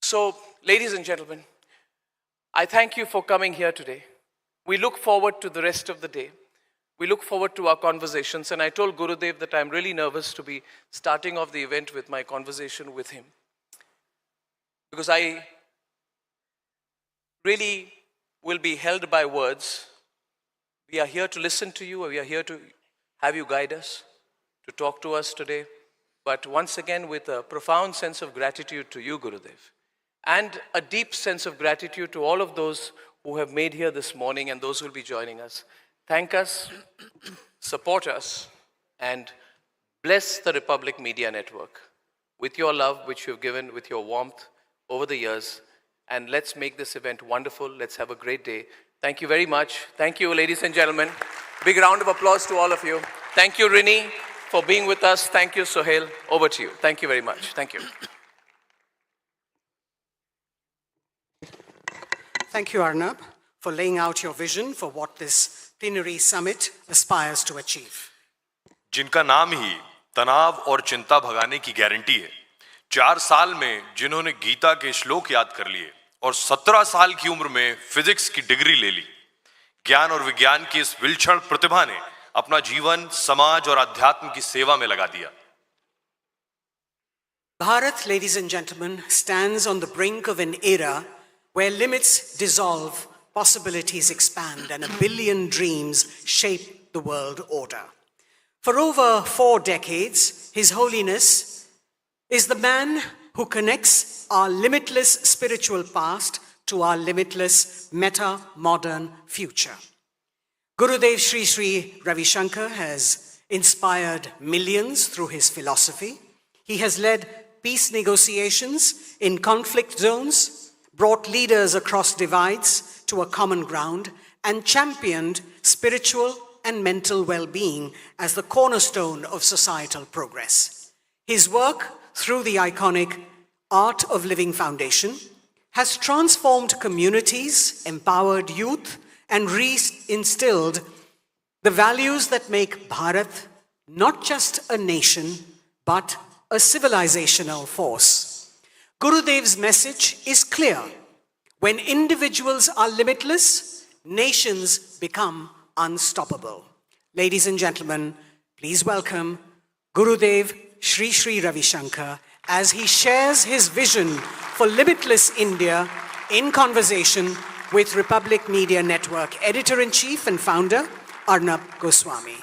So, ladies and gentlemen, I thank you for coming here today. We look forward to the rest of the day. We look forward to our conversations, and I told Gurudev that I'm really nervous to be starting off the event with my conversation with him. Because I really will be held by words. We are here to listen to you, we are here to have you guide us, to talk to us today. But once again, with a profound sense of gratitude to you, Gurudev, and a deep sense of gratitude to all of those who have made here this morning and those who will be joining us. Thank us, support us, and bless the Republic Media Network with your love, which you've given, with your warmth over the years. And let's make this event wonderful. Let's have a great day. Thank you very much. Thank you, ladies and gentlemen. Big round of applause to all of you. Thank you, Rini, for being with us. Thank you, Sohail. Over to you. Thank you very much. Thank you. Thank you, Arnab, for laying out your vision for what this Plenary Summit aspires to achieve. जिनका नाम ही तनाव और चिंता भगाने की guarantee है, 4 साल में जिन्होंने गीता के श्लोक याद कर लिए और 17 साल की उम्र में फिजिक्स की डिग्री ले ली, ज्ञान और विज्ञान की इस विलक्षण प्रतिभा ने अपना जीवन समाज और अध्यात्म की सेवा में लगा दिया. Bharat, ladies and gentlemen, stands on the brink of an era where limits dissolve, possibilities expand, and 1 billion dreams shape the world order. For over 4 decades, His Holiness is the man who connects our limitless spiritual past to our limitless meta-modern future. Gurudev Sri Sri Ravi Shankar has inspired millions through his philosophy. He has led peace negotiations in conflict zones, brought leaders across divides to a common ground, and championed spiritual and mental well-being as the cornerstone of societal progress. His work through the iconic Art of Living Foundation has transformed communities, empowered youth, and re-instilled the values that make Bharat not just a nation, but a civilizational force. Gurudev's message is clear. When individuals are limitless, nations become unstoppable. Ladies and gentlemen, please welcome Gurudev Sri Sri Ravi Shankar as he shares his vision for limitless India in conversation with Republic Media Network Editor-in-Chief and Founder Arnab Goswami.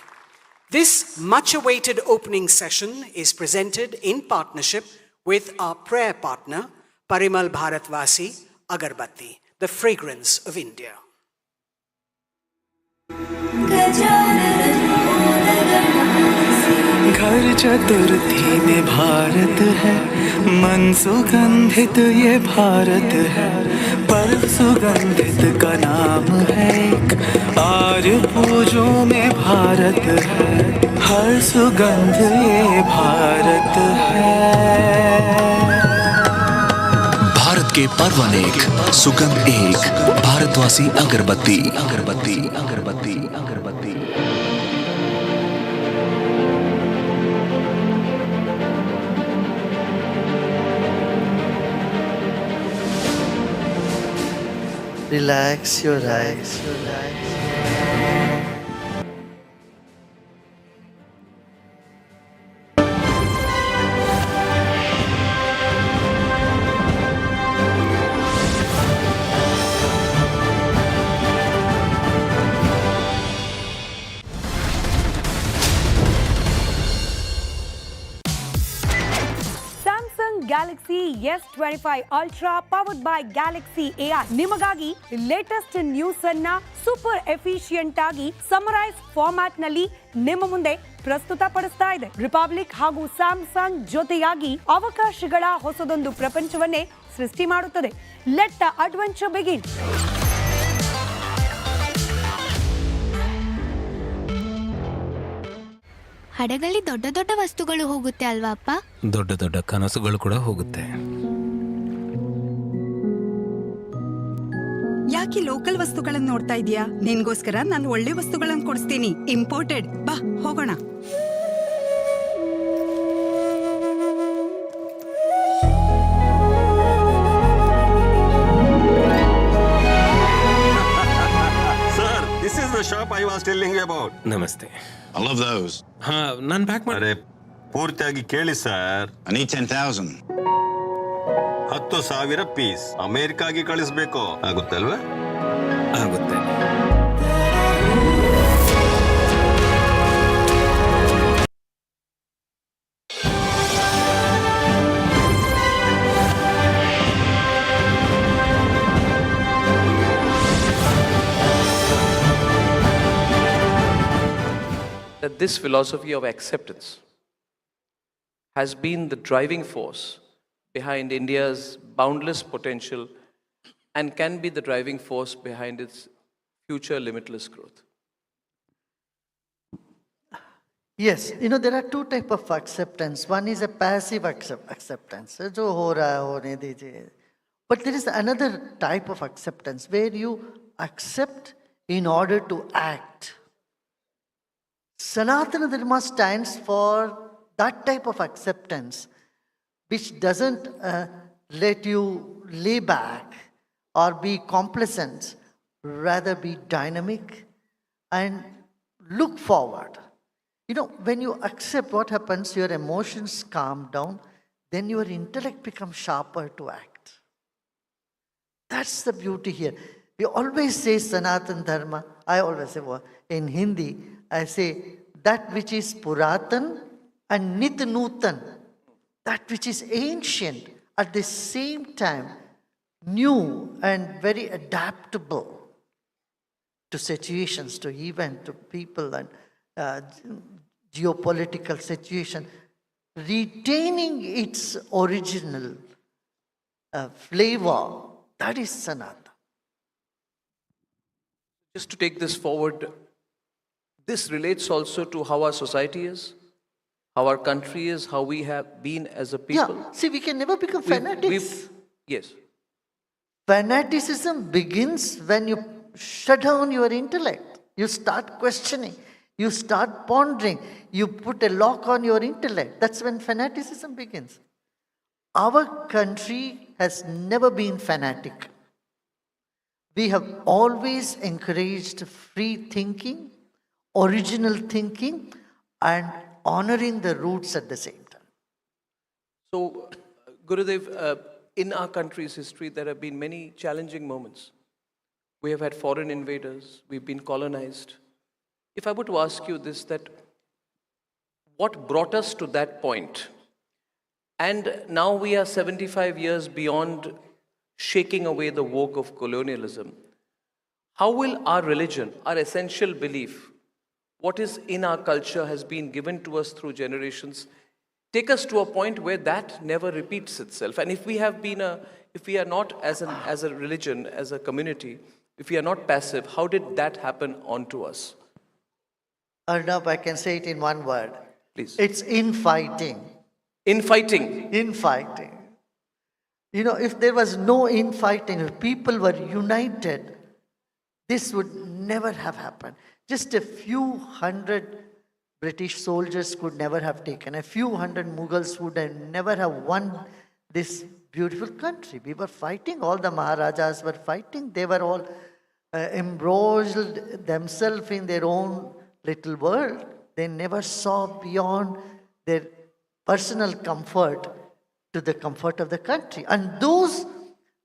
This much-awaited opening session is presented in partnership with our prayer partner, Parimal Bharatvasi Agarbatti, the fragrance of India. घर चतुर्थी में भारत है, मन सुगंधित ये भारत है, पर्व सुगंधित का नाम है एक, आर्य पूजों में भारत है, हर सुगंध ये भारत है। भारत के पर्व अनेक, सुगंध एक, भारतवासी अगरबत्ती अगरबत्ती अगरबत्ती अगरबत्ती। Relax your eyes. Galaxy S25 Ultra powered by Galaxy AI ನಿಮಗಾಗಿ ಲೇಟೆಸ್ಟ್ ನ್ಯೂಸ್ ಅನ್ನ ಸೂಪರ್ ಎಫಿಷಿಯಂಟ್ ಆಗಿ ಸಮರೈಸ್ ಫಾರ್ಮ್ಯಾಟ್ ನಲ್ಲಿ ನಿಮ್ಮ ಮುಂದೆ ಪ್ರಸ್ತುತಪಡಿಸ್ತಾ ಇದೆ. ರಿಪಬ್ಲಿಕ್ ಹಾಗೂ ಸ್ಯಾಮ್ಸಂಗ್ ಜೊತೆಯಾಗಿ ಅವಕಾಶಗಳ ಹೊಸದೊಂದು ಪ್ರಪಂಚವನ್ನೇ ಸೃಷ್ಟಿ ಮಾಡುತ್ತದೆ. Let the adventure begin. ಹಡಗಲ್ಲಿ ದೊಡ್ಡ ದೊಡ್ಡ ವಸ್ತುಗಳು ಹೋಗುತ್ತೆ ಅಲ್ವಾ ಅಪ್ಪ? ದೊಡ್ಡ ದೊಡ್ಡ ಕನಸುಗಳು ಕೂಡ ಹೋಗುತ್ತೆ. ಯಾಕೆ ಲೋಕಲ್ ವಸ್ತುಗಳನ್ನು ನೋಡ್ತಾ ಇದೀಯಾ? ನಿನ್ಗೋಸ್ಕರ ನಾನು ಒಳ್ಳೆ ವಸ್ತುಗಳನ್ನು ಕೊಡಿಸ್ತೀನಿ, ಇಂಪೋರ್ಟೆಡ್. ಬಾ ಹೋಗೋಣ. Sir, this is the shop I was telling you about. ನಮಸ್ತೆ. I love those. ಹಾ, ನಾನು ಪ್ಯಾಕ್ ಮಾಡಿ. ಅರೆ ಪೂರ್ತಿಯಾಗಿ ಕೇಳಿ ಸರ್. I need 10,000. 10,000 ಪೀಸ್ ಅಮೆರಿಕಾಗೆ ಕಳಿಸ್ಬೇಕು. ಆಗುತ್ತಲ್ವಾ? ಆಗುತ್ತೆ. That this philosophy of acceptance has been the driving force behind India's boundless potential and can be the driving force behind its future limitless growth. Yes, there are two types of acceptance. One is a passive acceptance. जो हो रहा है होने दीजिए. But there is another type of acceptance where you accept in order to act. Sanatana Dharma stands for that type of acceptance which doesn't let you lay back or be complacent, rather be dynamic and look forward. When you accept what happens, your emotions calm down, then your intellect becomes sharper to act. That's the beauty here. We always say Sanatana Dharma. I always say, in Hindi, I say that which is Puratan and Nit Nutan, that which is ancient, at the same time new and very adaptable. to situations, to events, to people, and geopolitical situation, retaining its original flavor, that is Sanatana. Just to take this forward, this relates also to how our society is, how our country is, how we have been as a people. Yeah, see, we can never become fanatics. Yes. Fanaticism begins when you shut down your intellect. You start questioning. You start pondering. You put a lock on your intellect. That's when fanaticism begins. Our country has never been fanatic. We have always encouraged free thinking, original thinking, and honoring the roots at the same time. So, Gurudev, in our country's history, there have been many challenging moments. We have had foreign invaders, we've been colonized. If I were to ask you this, that what brought us to that point? And now we are 75 years beyond shaking away the yoke of colonialism. How will our religion, our essential belief, what is in our culture has been given to us through generations, take us to a point where that never repeats itself? And if we have been if we are not as a religion, as a community, if we are not passive, how did that happen onto us? Arnab, I can say it in one word. Please. It's infighting. Infighting. Infighting. You know, if there was no infighting, if people were united, this would never have happened. Just a few hundred British soldiers could never have taken. A few hundred Mughals would have never have won this beautiful country. We were fighting. All the Maharajas were fighting. They were all embroiled themselves in their own little world. They never saw beyond their personal comfort to the comfort of the country. And those,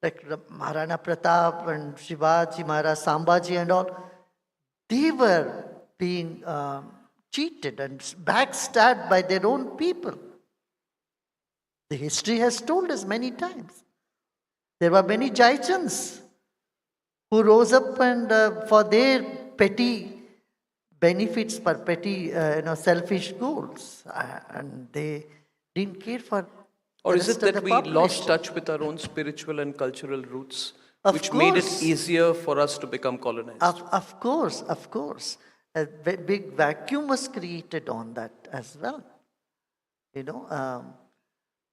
like Maharana Pratap and Shivaji Maharaj, Sambhaji and all, they were being cheated and backstabbed by their own people. The history has told us many times. There were many Jaichans who rose up and for their petty benefits, for petty selfish goals, and they didn't care for. Or is it that we lost touch with our own spiritual and cultural roots, which made it easier for us to become colonized? Of course. A big vacuum was created on that as well. You know,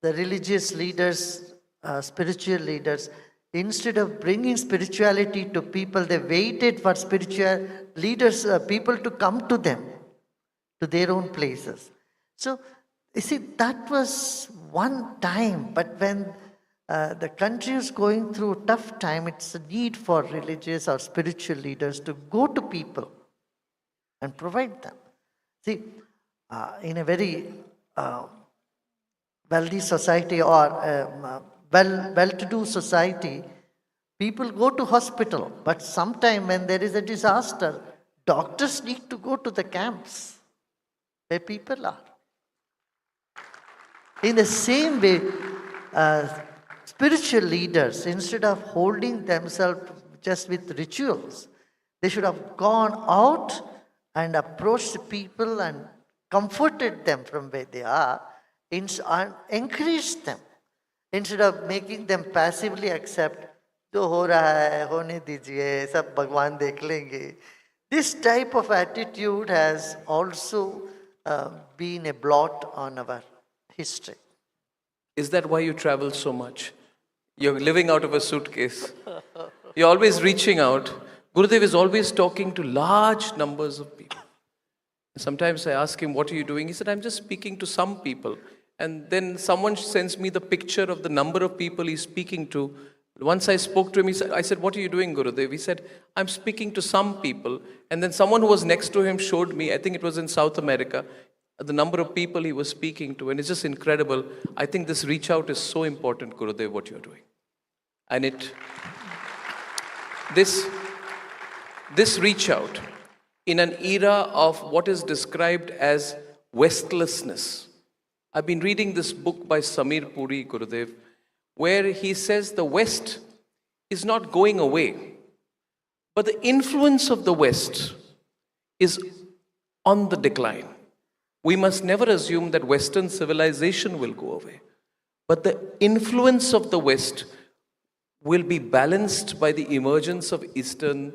the religious leaders, spiritual leaders, instead of bringing spirituality to people, they waited for spiritual leaders, people to come to them, to their own places. So, you see, that was one time, but when the country is going through a tough time, it's a need for religious or spiritual leaders to go to people and provide them. See, in a very wealthy society or well-to-do society, people go to hospital, but sometime when there is a disaster, doctors need to go to the camps where people are. In the same way, spiritual leaders, instead of holding themselves just with rituals, they should have gone out and approached the people and comforted them from where they are and encouraged them, instead of making them passively accept, जो हो रहा है होने दीजिए, सब भगवान देख लेंगे. This type of attitude has also been a blot on our history. Is that why you travel so much? You're living out of a suitcase. You're always reaching out. Gurudev is always talking to large numbers of people. Sometimes I ask him, what are you doing? He said, I'm just speaking to some people. And then someone sends me the picture of the number of people he's speaking to. Once I spoke to him, I said, what are you doing, Gurudev? He said, I'm speaking to some people. And then someone who was next to him showed me, I think it was in South America, the number of people he was speaking to. And it's just incredible. I think this reach out is so important, Gurudev, what you're doing. And this reach out in an era of what is described as westlessness. I've been reading this book by Samir Puri, Gurudev, where he says the West is not going away, But the influence of the West is on the decline. We must never assume that Western civilization will go away. But the influence of the West will be balanced by the emergence of Eastern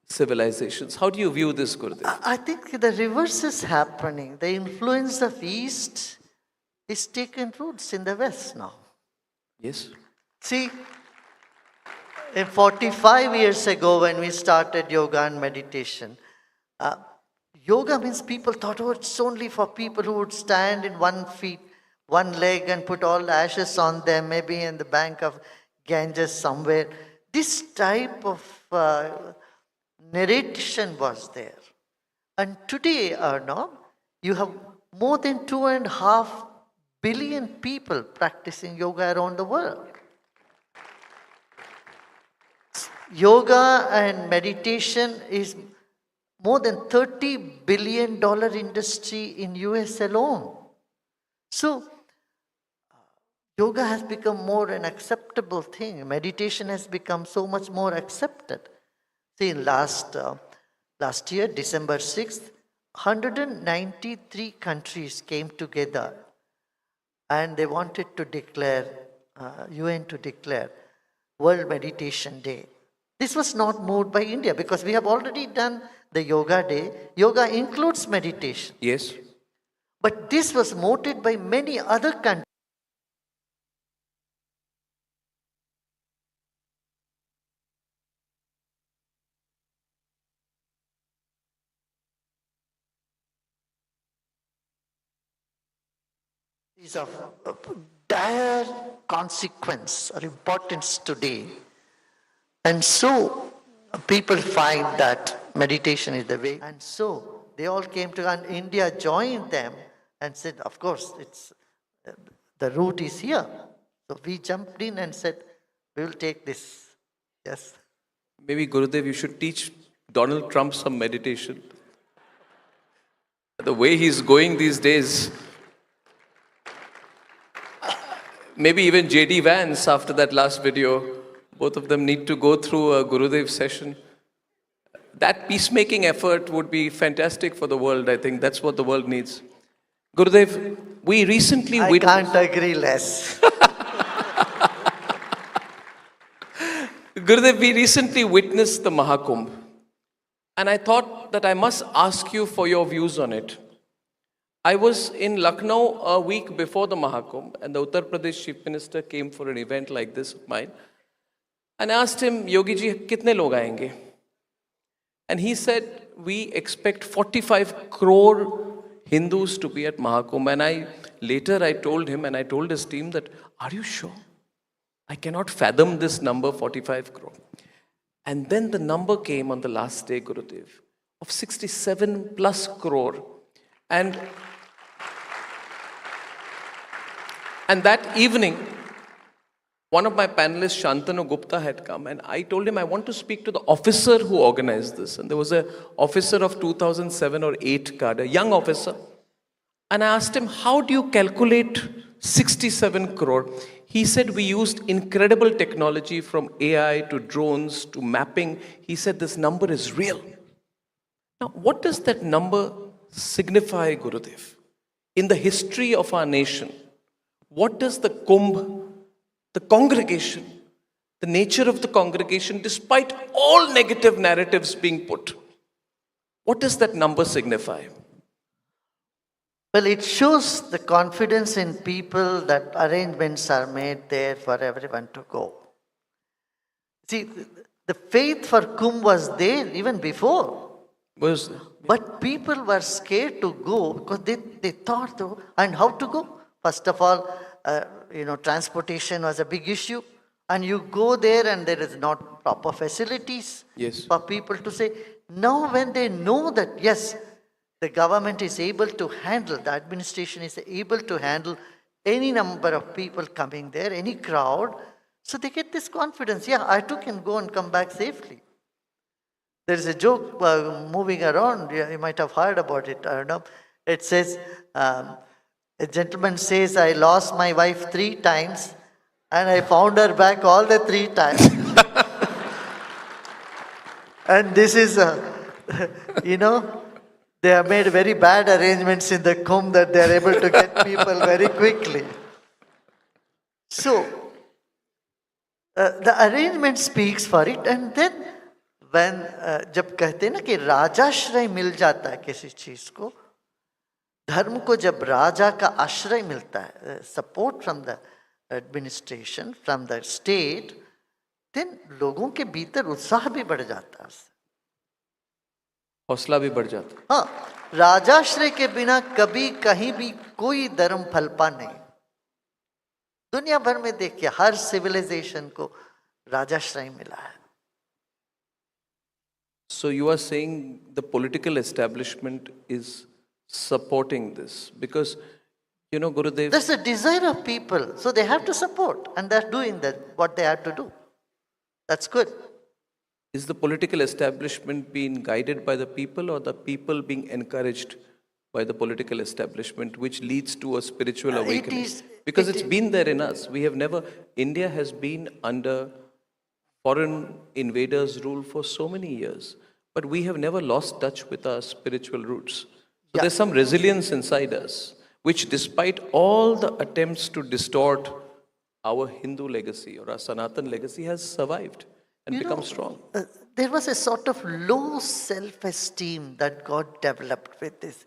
civilizations. How do you view this, Gurudev? I think the reverse is happening. The influence of East is taken roots in the West now. Yes. See, 45 years ago when we started yoga and meditation, yoga means people thought, oh, it's only for people who would stand in one leg and put all the ashes on them, maybe in the bank of Ganges somewhere. This type of narration was there. And today, Arnav, you have more than 2.5 billion people practicing yoga around the world. Yoga and meditation is more than $30 billion industry in US alone. So, yoga has become more an acceptable thing. Meditation has become so much more accepted. See, last year, December 6th, 193 countries came together and they wanted to declare, UN to declare World Meditation Day. This was not moved by India because we have already done the Yoga Day. Yoga includes meditation. Yes. But this was voted by many other countries. Is of dire consequence or importance today. And so people find that meditation is the way. And so they all came to, and India joined them and said, of course, it's the root is here. So we jumped in and said, we will take this. Yes. Maybe, Gurudev, you should teach Donald Trump some meditation. The way he's going these days. Maybe even J.D. Vance, after that last video, both of them need to go through a Gurudev session. That peacemaking effort would be fantastic for the world, I think. That's what the world needs. Gurudev, we recently... I can't agree less. Gurudev, we recently witnessed the Mahakumbh. And I thought that I must ask you for your views on it. I was in Lucknow a week before the Mahakumbh, and the Uttar Pradesh Chief Minister came for an event like this of mine. And I asked him, Yogi ji, kitne log aayenge? And he said, we expect 45 crore Hindus to be at Mahakumbh. And later I told him and I told his team that, are you sure? I cannot fathom this number, 45 crore. And then the number came on the last day, Gurudev, of 67 plus crore. And that evening, one of my panelists, Shantanu Gupta, had come, and I told him I want to speak to the officer who organized this. And there was an officer of 2007 or 8 card, a young officer. And I asked him, how do you calculate 67 crore? He said, we used incredible technology from AI to drones to mapping. He said, this number is real. Now, what does that number signify, Gurudev? In the history of our nation, what does the Kumbh, the congregation, the nature of the congregation, despite all negative narratives being put, what does that number signify? Well, it shows the confidence in people that arrangements are made there for everyone to go. See, the faith for Kumbh was there even before. But people were scared to go because they thought, and how to go? First of all, transportation was a big issue. And you go there and there is not proper facilities for people to say. Now when they know that, yes, the government is able to handle, the administration is able to handle any number of people coming there, any crowd, so they get this confidence. Yeah, I too can go and come back safely. There is a joke moving around, you might have heard about it, I don't know. It says, a gentleman says, I lost my wife 3 times and I found her back all the 3 times. And this is, they have made very bad arrangements in the Kumbh that they are able to get people very quickly. So, the arrangement speaks for it. And then, when जब कहते हैं ना कि राजाश्रय मिल जाता है किसी चीज को, धर्म को जब राजा का आश्रय मिलता है, support from the administration, from the state, then लोगों के भीतर उत्साह भी बढ़ जाता है, हौसला भी बढ़ जाता है। हाँ, राजाश्रय के बिना कभी कहीं भी कोई धर्म फलपा नहीं। दुनिया भर में देखिए, हर सिविलाइजेशन को राजाश्रय मिला है। So you are saying the political establishment is supporting this because, Gurudev... That's the desire of people, so they have to support, and they're doing that, what they have to do. That's good. Is the political establishment being guided by the people or the people being encouraged by the political establishment, which leads to a spiritual awakening? Because it's been there in us. India has been under foreign invaders' rule for so many years, but we have never lost touch with our spiritual roots. So there's some resilience inside us, which despite all the attempts to distort our Hindu legacy or our Sanatan legacy has survived and become strong. There was a sort of low self-esteem that got developed with this.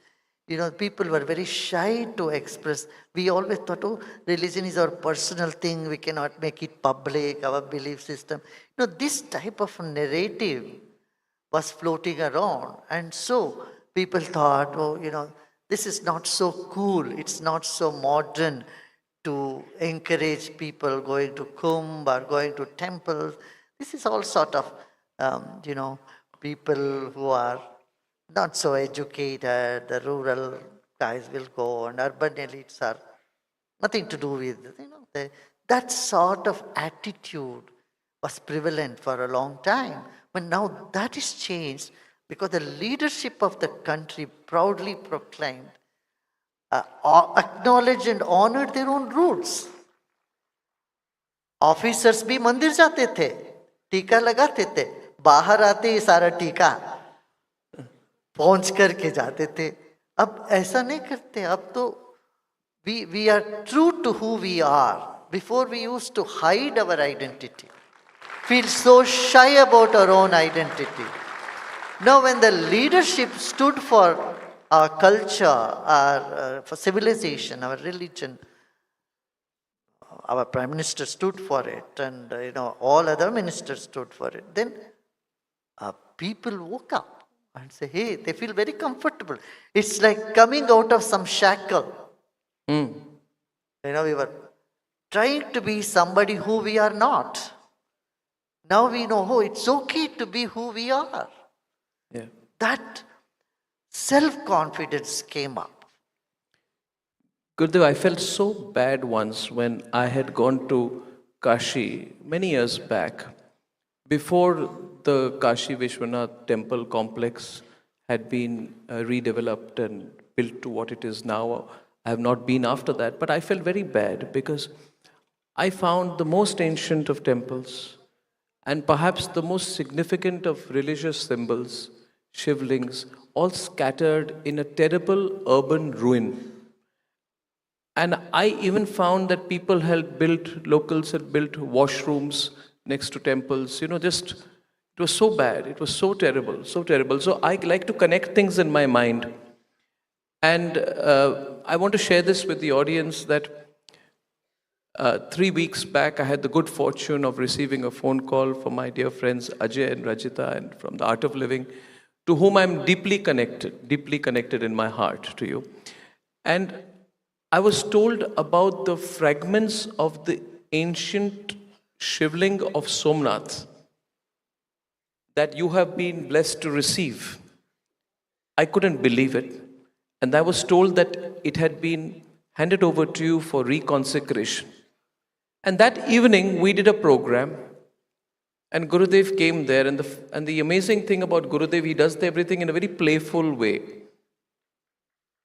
People were very shy to express. We always thought, religion is our personal thing. We cannot make it public, our belief system. This type of narrative was floating around. And so people thought, this is not so cool. It's not so modern to encourage people going to Kumbh or going to temples. This is all sort of, people who are not so educated, the rural guys will go, and urban elites are nothing to do with, that sort of attitude was prevalent for a long time. But now that is changed because the leadership of the country proudly proclaimed, acknowledged and honored their own roots. Officers भी मंदिर जाते थे, टीका लगाते थे, बाहर आते ही सारा टीका पहुंच करके जाते थे। अब ऐसा नहीं करते, अब तो we are true to who we are. Before we used to hide our identity, feel so shy about our own identity. Now when the leadership stood for our culture, for civilization, our religion, our Prime Minister stood for it, and all other ministers stood for it, then people woke up and say, hey, they feel very comfortable. It's like coming out of some shackle. We were trying to be somebody who we are not. Now we know, it's okay to be who we are. Yeah. That self-confidence came up. Gurudev, I felt so bad once when I had gone to Kashi many years back, before the Kashi Vishwanath temple complex had been redeveloped and built to what it is now. I have not been after that, but I felt very bad because I found the most ancient of temples and perhaps the most significant of religious symbols, shivlings, all scattered in a terrible urban ruin. And I even found that locals had built washrooms next to temples, it was so bad, it was so terrible, so terrible. So I like to connect things in my mind. And I want to share this with the audience that 3 weeks back, I had the good fortune of receiving a phone call from my dear friends Ajay and Rajita and from the Art of Living, to whom I'm deeply connected in my heart to you. And I was told about the fragments of the ancient shivling of Somnath that you have been blessed to receive. I couldn't believe it. And I was told that it had been handed over to you for reconsecration. And that evening, we did a program, and Gurudev came there, and the amazing thing about Gurudev, he does everything in a very playful way.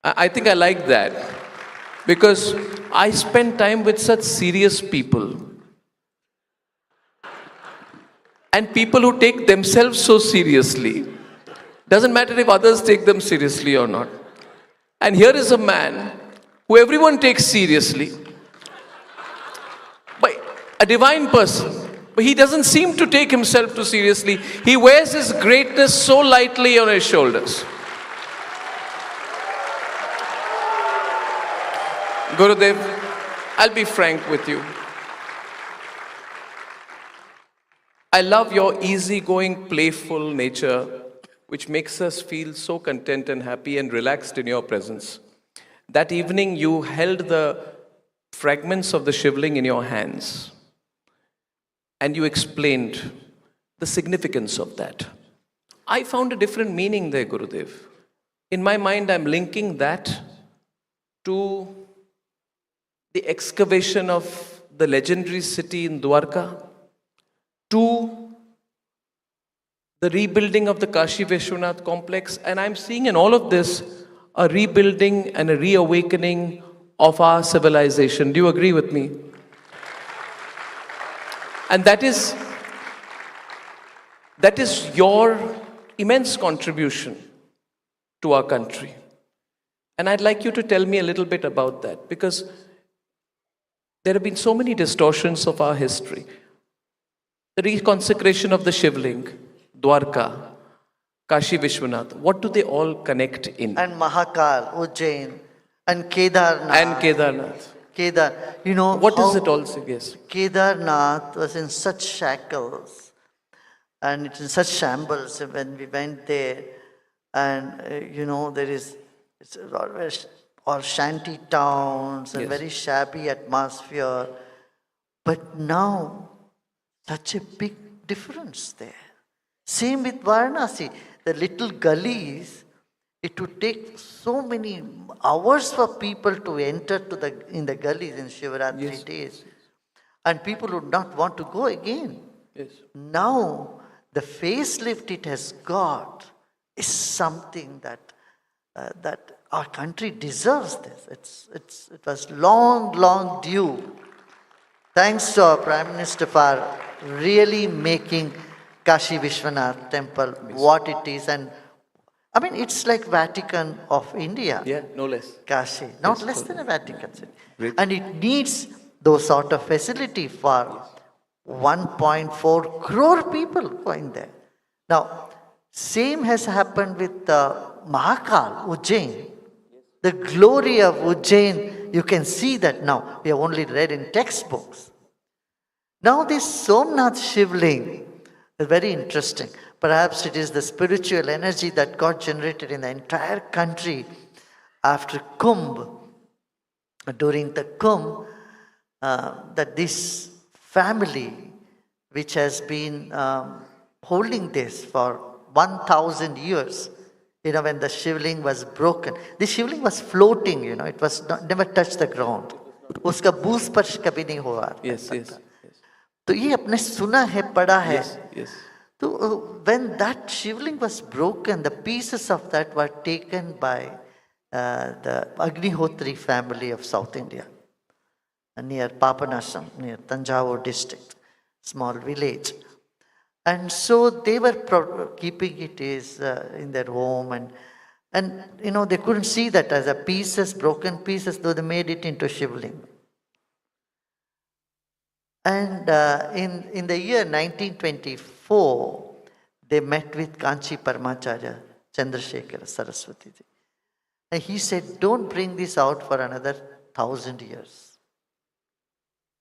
I think I like that, because I spend time with such serious people. and people who take themselves so seriously. Doesn't matter if others take them seriously or not. And here is a man who everyone takes seriously, but a divine person. But he doesn't seem to take himself too seriously. He wears his greatness so lightly on his shoulders. Gurudev, I'll be frank with you. I love your easygoing, playful nature, which makes us feel so content and happy and relaxed in your presence. That evening, you held the fragments of the shivling in your hands, and you explained the significance of that. I found a different meaning there, Gurudev. In my mind, I'm linking that to the excavation of the legendary city in Dwarka, to the rebuilding of the Kashi Vishwanath complex, and I'm seeing in all of this a rebuilding and a reawakening of our civilization. Do you agree with me? And that is your immense contribution to our country. And I'd like you to tell me a little bit about that, because there have been so many distortions of our history. The reconsecration of the Shivling, Dwarka, Kashi Vishwanath, what do they all connect in? And Mahakal, Ujjain, and Kedarnath. And Kedarnath. You know, What does it all suggest? Kedarnath was in such shackles and it's in such shambles when we went there. And, you know, it's all shanty towns and very shabby atmosphere. But now, such a big difference there. Same with Varanasi. The little gullies, it would take so many hours for people to enter in the gullies in Shivaratri days. And people would not want to go again. Yes. Now, the facelift it has got is something that our country deserves this. It was long due. Thanks to our Prime Minister for really making Kashi Vishwanath temple what it is. And I mean, it's like Vatican of India. Yeah, no less. Kashi, not less than a Vatican city. And it needs those sort of facility for 1.4 crore people going there. Now, same has happened with Mahakal, Ujjain. The glory of Ujjain, you can see that now. We have only read in textbooks. Now this Somnath Shivling is very interesting. Perhaps it is the spiritual energy that got generated in the entire country after Kumbh. During the Kumbh, that this family, which has been holding this for 1,000 years, you know, when the shivling was broken. The shivling was floating, you know, it was never touched the ground. Uska boo sparsh kabhi nahi hua. Yes, yes. तो ये अपने सुना है पढ़ा है. Yes. So when that shivling was broken, the pieces of that were taken by the Agnihotri family of South India, near Papanasam, near Tanjavur district, small village. And so they were keeping it in their home, and you know, they couldn't see that as a pieces, broken pieces, though they made it into shivling. And in the year 1924, they met with Kanchi Paramacharya, Chandrasekhara Saraswati ji. And he said, don't bring this out for another 1,000 years.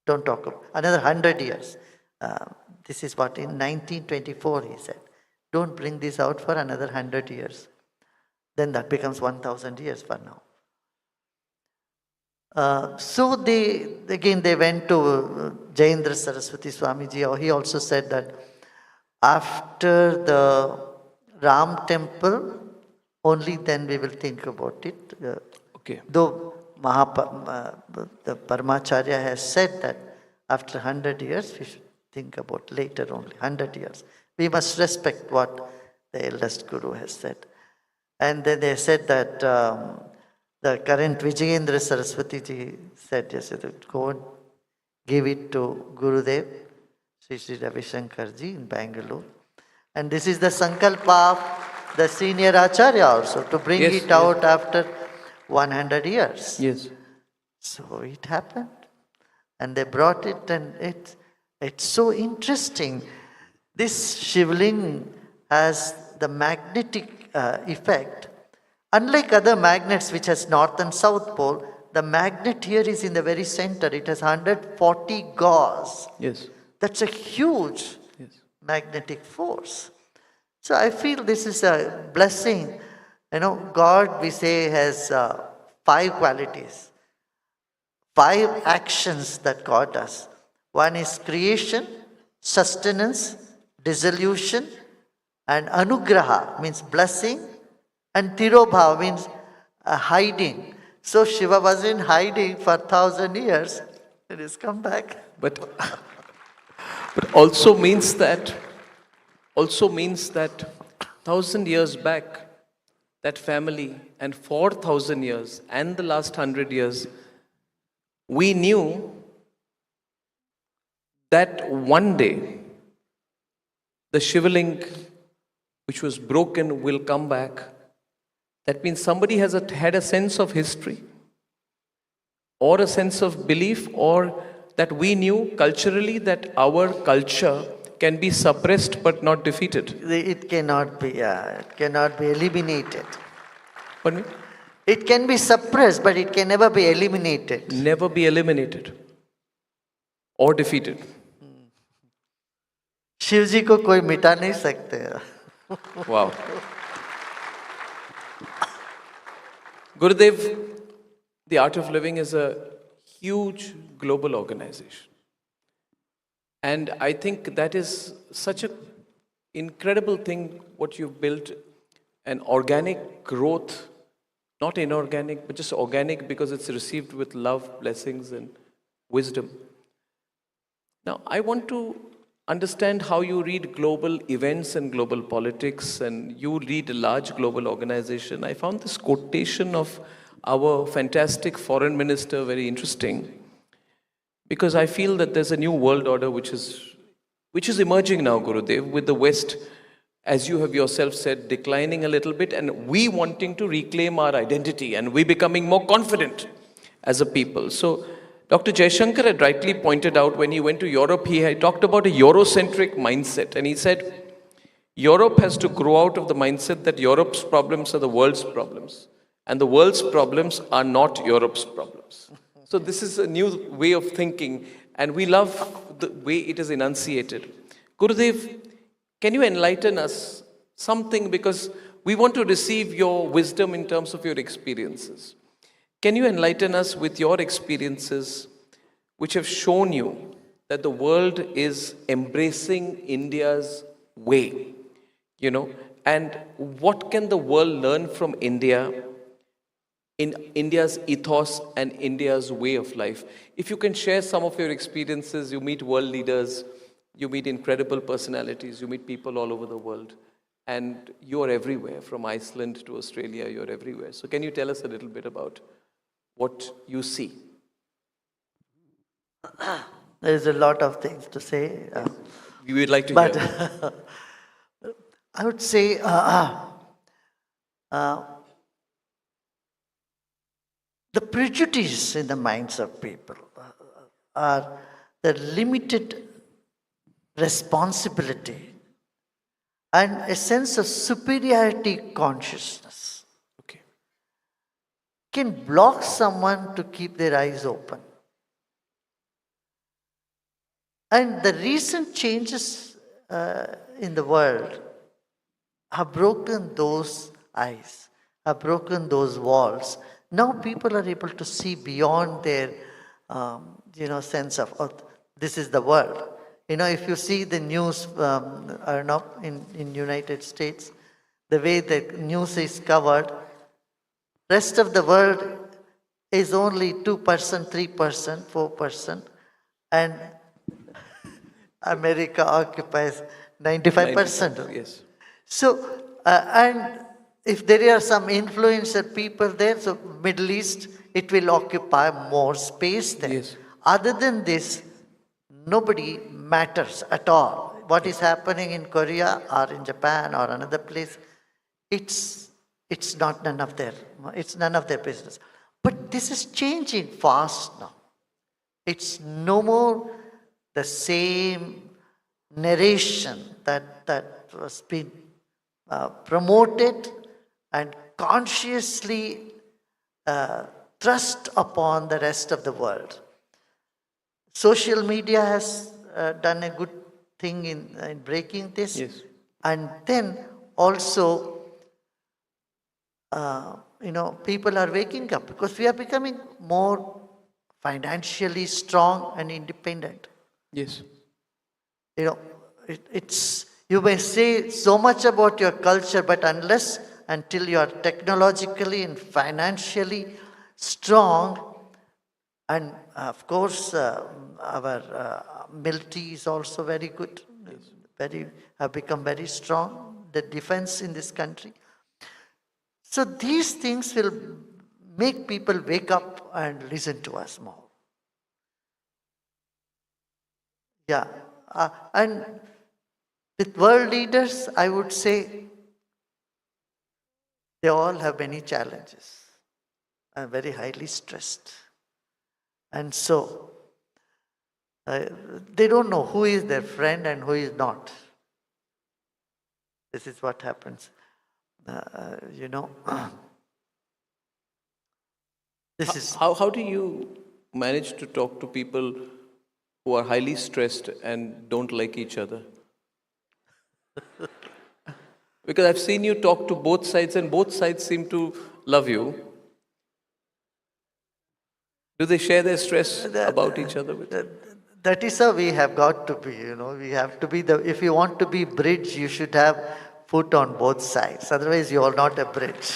Don't talk about another 100 years. This is what in 1924 he said. Don't bring this out for another 100 years. Then that becomes 1,000 years for now. So they went to Jayendra Saraswati Swamiji. He also said that after the Ram temple, only then we will think about it. Okay. Though the Paramacharya has said that after 100 years, we should think about later only, 100 years. We must respect what the eldest Guru has said. And then they said that the current Vijayendra Saraswati ji said, yes, go and give it to Gurudev. Sri Sri Ravi Shankarji in Bangalore. And this is the Sankalpa of the senior Acharya also, to bring it out after 100 years. Yes. So it happened. And they brought it, and it's so interesting. This Shivling has the magnetic effect. Unlike other magnets which has north and south pole, the magnet here is in the very center. It has 140 gauss. Yes. That's a huge magnetic force. So I feel this is a blessing. You know, God, we say, has 5 qualities, 5 actions that God does. One is creation, sustenance, dissolution, and anugraha means blessing, and tirobhava means hiding. So Shiva was in hiding for 1,000 years, and he's come back. But also means that 1,000 years back, that family, and 4,000 years, and the last 100 years, we knew that one day the Shivling which was broken will come back. That means somebody has had a sense of history, or a sense of belief, or that we knew culturally that our culture can be suppressed but not defeated. It cannot be eliminated. Pardon me? It can be suppressed, but it can never be eliminated. Never be eliminated or defeated. Shiv जी को कोई मिटा नहीं सकते. Wow. Gurudev, the Art of Living is a huge global organization. And I think that is such an incredible thing, what you've built, an organic growth, not inorganic, but just organic, because it's received with love, blessings, and wisdom. Now, I want to understand how you read global events and global politics, and you lead a large global organization. I found this quotation of our fantastic foreign minister very interesting, because I feel that there's a new world order which is emerging now, Gurudev, with the West, as you have yourself said, declining a little bit, and we wanting to reclaim our identity, and we becoming more confident as a people. So Dr. Jaishankar had rightly pointed out, when he went to Europe, he had talked about a Eurocentric mindset. And he said, Europe has to grow out of the mindset that Europe's problems are the world's problems. And the world's problems are not Europe's problems. So this is a new way of thinking. And we love the way it is enunciated. Gurudev, can you enlighten us something? Because we want to receive your wisdom in terms of your experiences. Can you enlighten us with your experiences which have shown you that the world is embracing India's way, and what can the world learn from India in India's ethos and India's way of life? If you can share some of your experiences, you meet world leaders, you meet incredible personalities, you meet people all over the world, and you're everywhere, from Iceland to Australia, you're everywhere. So can you tell us a little bit about what you see? There's a lot of things to say. We would like to hear. I would say the prejudice in the minds of people are the limited responsibility and a sense of superiority consciousness can block someone to keep their eyes open. And the recent changes in the world have broken those eyes, have broken those walls. Now people are able to see beyond their, sense of, oh, this is the world. If you see the news, in United States, the way the news is covered, rest of the world is only 2%, 3%, 4%, and America occupies 95%. Yes. So, and if there are some influencer people there, so Middle East, it will occupy more space there. Yes. Other than this, nobody matters at all. What is happening in Korea or in Japan or another place, it's none of their business. But this is changing fast now. It's no more the same narration that was being promoted and consciously thrust upon the rest of the world. Social media has done a good thing in breaking this. Yes. And then also, people are waking up because we are becoming more financially strong and independent. Yes. You may say so much about your culture, but until you are technologically and financially strong, and of course our military is also very good, have become very strong, the defense in this country. So these things will make people wake up and listen to us more. Yeah, and with world leaders, I would say they all have many challenges and very highly stressed. And so they don't know who is their friend and who is not. This is what happens. This is How do you manage to talk to people who are highly stressed and don't like each other? Because I've seen you talk to both sides and both sides seem to love you. Do they share their stress about each other with you? that is how we have got to be, we have to be if you want to be bridge, you should have foot on both sides. Otherwise, you are not a bridge.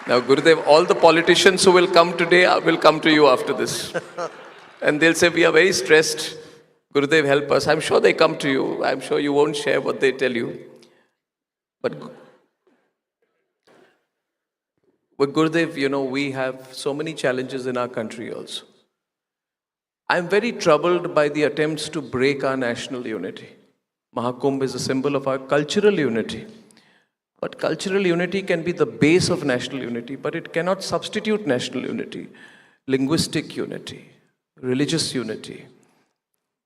Now, Gurudev, all the politicians who will come today will come to you after this. And they'll say, we are very stressed. Gurudev, help us. I'm sure they come to you. I'm sure you won't share what they tell you. But Gurudev, we have so many challenges in our country also. I'm very troubled by the attempts to break our national unity. Mahakumbh is a symbol of our cultural unity. But cultural unity can be the base of national unity, but it cannot substitute national unity. Linguistic unity, religious unity,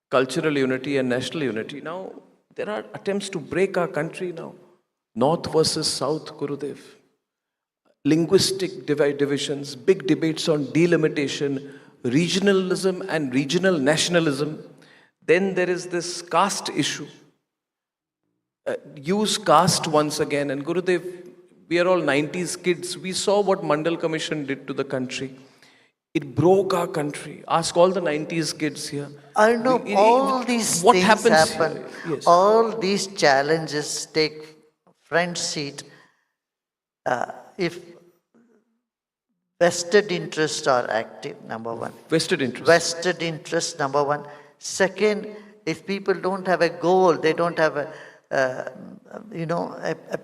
cultural unity and national unity. Now, there are attempts to break our country now. North versus South, Gurudev. Linguistic divisions, big debates on delimitation, regionalism and regional nationalism. Then there is this caste issue. Use caste once again. And Gurudev, we are all 90s kids. We saw what Mandal Commission did to the country. It broke our country. Ask all the 90s kids here. I know all these what things happens happen. here? Yes. All these challenges take front seat if vested interests are active, number one. Vested interest. Vested interest, number one. Second, if people don't have a goal, they don't have a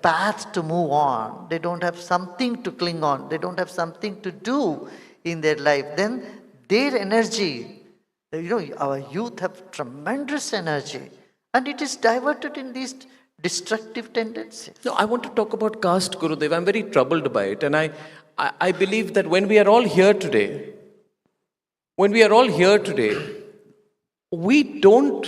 path to move on, they don't have something to cling on, they don't have something to do in their life, then their energy, our youth have tremendous energy, and it is diverted in these destructive tendencies. No, I want to talk about caste, Gurudev. I'm very troubled by it, and I believe that when we are all here today, we don't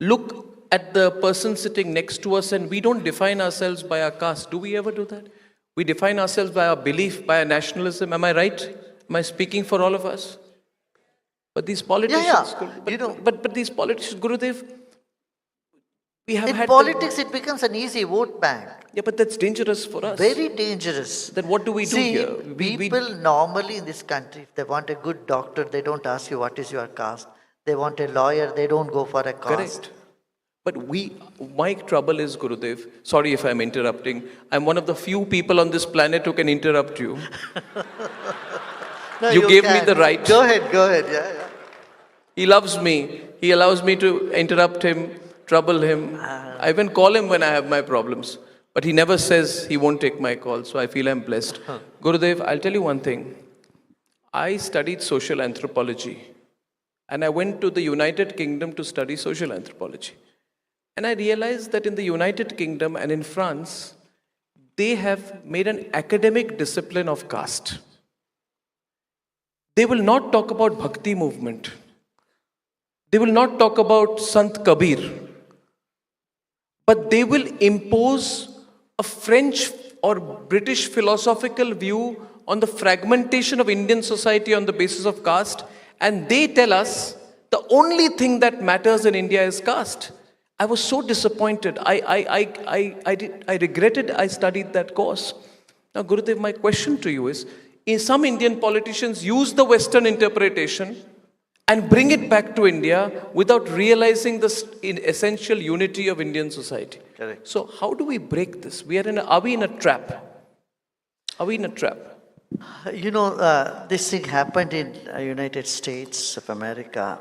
look at the person sitting next to us and we don't define ourselves by our caste. Do we ever do that? We define ourselves by our belief, by our nationalism. Am I right? Am I speaking for all of us? But these politicians, but these politicians, Gurudev, we have in politics, it becomes an easy vote bank. Yeah, but that's dangerous for us. Very dangerous. Then what do we do here? People normally in this country, if they want a good doctor, they don't ask you what is your caste. They want a lawyer, they don't go for a caste. Correct. But my trouble is, Gurudev, sorry if I'm interrupting, I'm one of the few people on this planet who can interrupt you. No, you gave me the right. Go ahead, yeah. He loves me. He allows me to interrupt him, trouble him. I even call him when I have my problems. But he never says he won't take my call, so I feel I'm blessed. Gurudev, I'll tell you one thing. I studied social anthropology. and I went to the United Kingdom to study social anthropology. And I realized that in the United Kingdom and in France, they have made an academic discipline of caste. They will not talk about Bhakti movement. They will not talk about Sant Kabir. But they will impose a French or British philosophical view on the fragmentation of Indian society on the basis of caste, and they tell us the only thing that matters in India is caste. I was so disappointed. I regretted I studied that course. Now, Gurudev, my question to you is, some Indian politicians use the Western interpretation and bring it back to India without realizing the essential unity of Indian society. Correct. So how do we break this? Are we in a trap? Are we in a trap? You know, this thing happened in United States of America,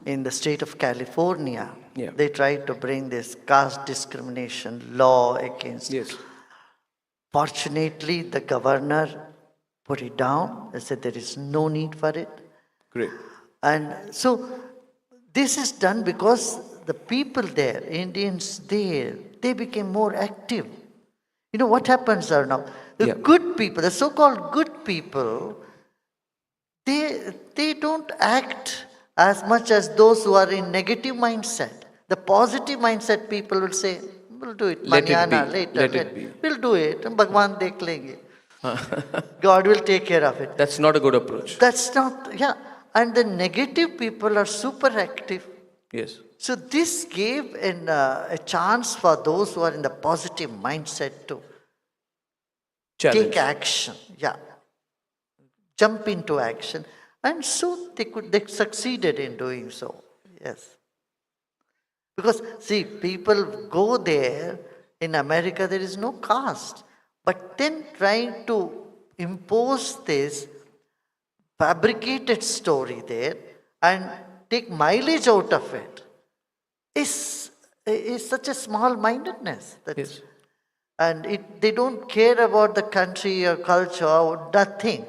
in the state of California. Yeah. They tried to bring this caste discrimination law against. Yes. Fortunately, the governor put it down. They said there is no need for it. Great. And so this is done because the people there, Indians there, they became more active. You know what happens now? The good people, the so-called good people, they don't act as much as those who are in negative mindset. The positive mindset people will say, we'll do it, manana, later. We'll do it. Bhagwan dekh lenge. God will take care of it. That's not a good approach. That's not, yeah. And the negative people are super active. Yes. So this gave a chance for those who are in the positive mindset to take action. Yeah. Jump into action. And so they succeeded in doing so. Yes. Because, see, people go there, in America there is no caste. But then trying to impose this fabricated story there and take mileage out of it is such a small-mindedness. Yes. And they don't care about the country or culture or nothing.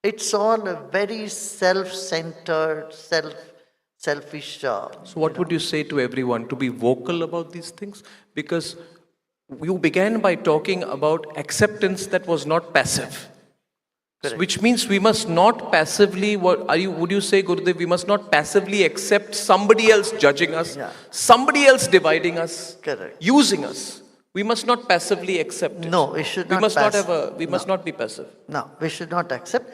It's all a very self-centered, selfish job. So what would you say to everyone to be vocal about these things? Because you began by talking about acceptance that was not passive. Which means we must not passively, would you say, Gurudev, we must not passively accept somebody else judging us, somebody else dividing us, using us. We must not passively accept it. No, we should not. We must not be passive. No, we should not accept.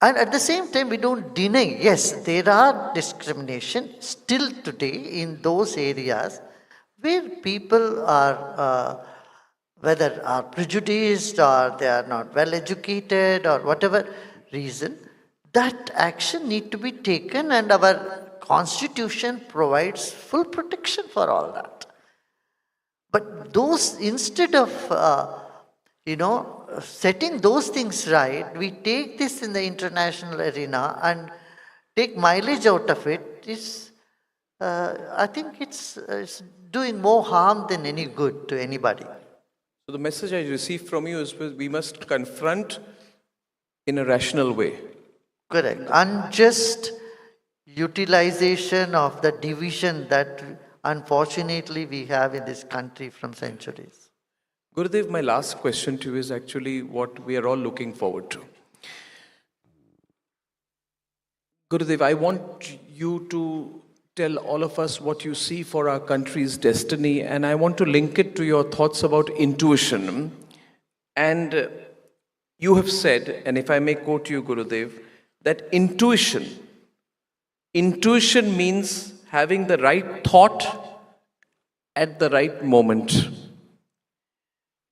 And at the same time, we don't deny, yes, there are discrimination still today in those areas where people are, whether are prejudiced or they are not well educated or whatever reason, that action need to be taken, and our constitution provides full protection for all that. But those, instead of, setting those things right, we take this in the international arena and take mileage out of it. I think it's doing more harm than any good to anybody. So the message I received from you is we must confront in a rational way. Correct. Unjust utilization of the division that unfortunately we have in this country from centuries. Gurudev, my last question to you is actually what we are all looking forward to. Gurudev, I want you to tell all of us what you see for our country's destiny, and I want to link it to your thoughts about intuition. And you have said, and if I may quote you, Gurudev, that intuition means having the right thought at the right moment.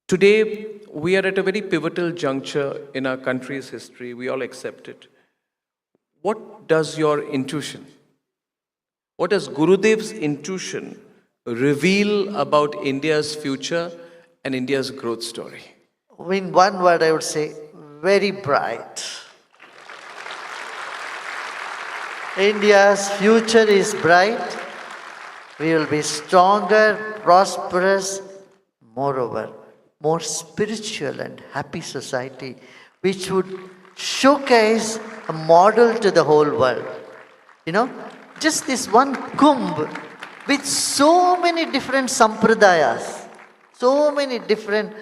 Today, we are at a very pivotal juncture in our country's history. We all accept it. What does your intuition, what does Gurudev's intuition reveal about India's future and India's growth story? In one word, I would say, very bright. India's future is bright. We will be stronger, prosperous, moreover, more spiritual and happy society, which would showcase a model to the whole world. You know, just this one kumbh with so many different sampradayas, so many different